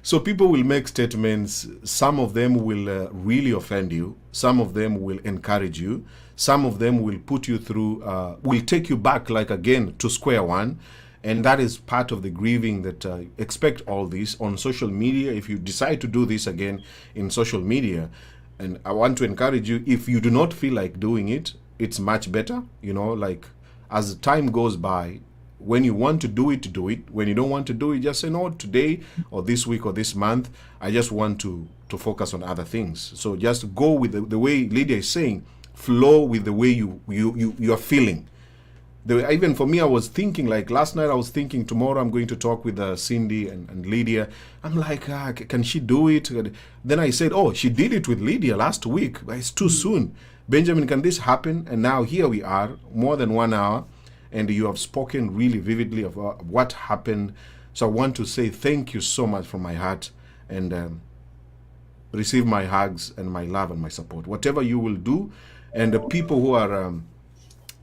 So people will make statements. Some of them will really offend you. Some of them will encourage you. Some of them will put you through, will take you back, like again, to square one. And that is part of the grieving that expect all this on social media. If you decide to do this again in social media, and I want to encourage you, if you do not feel like doing it, it's much better, like as time goes by, when you want to do it, do it. When you don't want to do it, just say, no, today or this week or this month, I just want to focus on other things. So just go with the way Lydia is saying, flow with the way you are feeling. Even for me, I was thinking, like last night, I was thinking tomorrow I'm going to talk with Cindy and Lydia. I'm like, can she do it? Then I said, oh, she did it with Lydia last week, but it's too soon. Benjamin, can this happen? And now here we are, more than 1 hour. and you have spoken really vividly of what happened. So I want to say thank you so much from my heart, and receive my hugs and my love and my support. Whatever you will do, and the people who are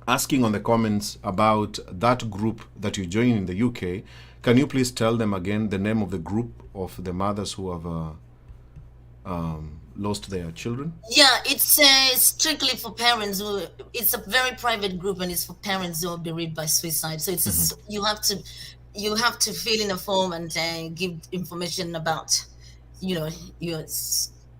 asking on the comments about that group that you joined in the UK, can you please tell them again the name of the group of the mothers who have lost their children? Yeah, it's strictly for parents who. It's a very private group, and it's for parents who are bereaved by suicide. So it's you have to fill in a form and give information about, your.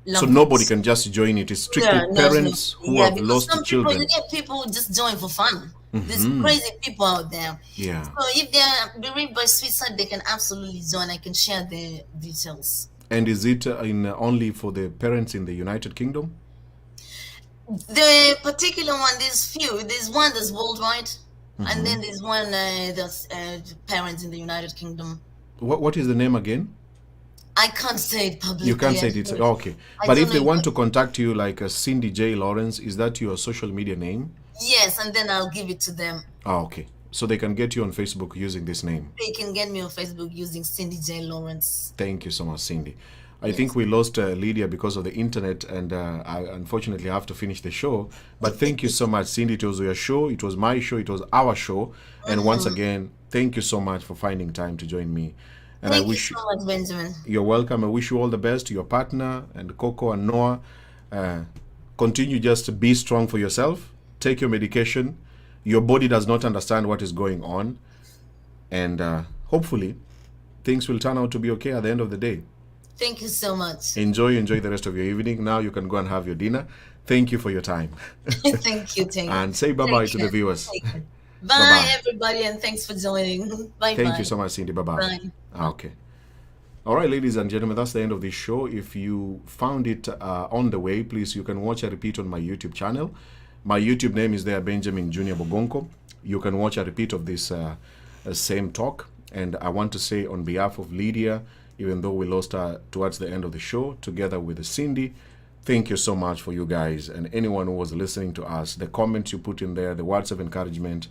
So nobody can just join it. It's strictly parents who have lost some children. People, you get people who just join for fun. There's crazy people out there. Yeah. So if they're bereaved by suicide, they can absolutely join. I can share their details. And is it only for the parents in the United Kingdom? The particular one, there's few. There's one that's worldwide, and then there's one that's parents in the United Kingdom. What is the name again? I can't say it publicly. You can't say it. It's okay. But if they want to contact you, like Cindy J. Lawrence, is that your social media name? Yes, and then I'll give it to them. Oh, okay. So they can get you on Facebook using this name. They can get me on Facebook using Cindy J. Lawrence. Thank you so much, Cindy. I think we lost Lydia because of the internet, and I unfortunately have to finish the show. But thank you so much, Cindy. It was your show. It was my show. It was our show. And once again, thank you so much for finding time to join me. And Thank I wish you so much, Benjamin. You're welcome. I wish you all the best to your partner and Coco and Noah. Continue just to be strong for yourself. Take your medication. Your body does not understand what is going on. And hopefully, things will turn out to be okay at the end of the day. Thank you so much. Enjoy the rest of your evening. Now you can go and have your dinner. Thank you for your time. Thank you. And say bye-bye to the viewers. Bye, Bye-bye. everybody, and thanks for joining. Bye. Thank you so much, Cindy. Bye-bye. Bye. Okay. All right, ladies and gentlemen, that's the end of this show. If you found it on the way, please, you can watch a repeat on my YouTube channel. My YouTube name is there, Benjamin Junior Bogonko. You can watch a repeat of this same talk. And I want to say on behalf of Lydia, even though we lost her towards the end of the show, together with Cindy, thank you so much for you guys and anyone who was listening to us, the comments you put in there, the words of encouragement.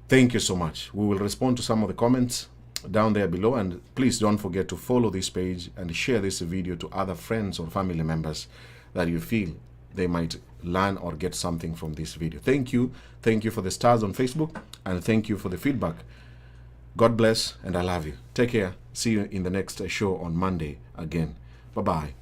Thank you so much. We will respond to some of the comments down there below, and please don't forget to follow this page and share this video to other friends or family members that you feel they might learn or get something from this video. Thank you for the stars on Facebook, and thank you for the feedback. God bless, and I love you. Take care. See you in the next show on Monday again. Bye-bye.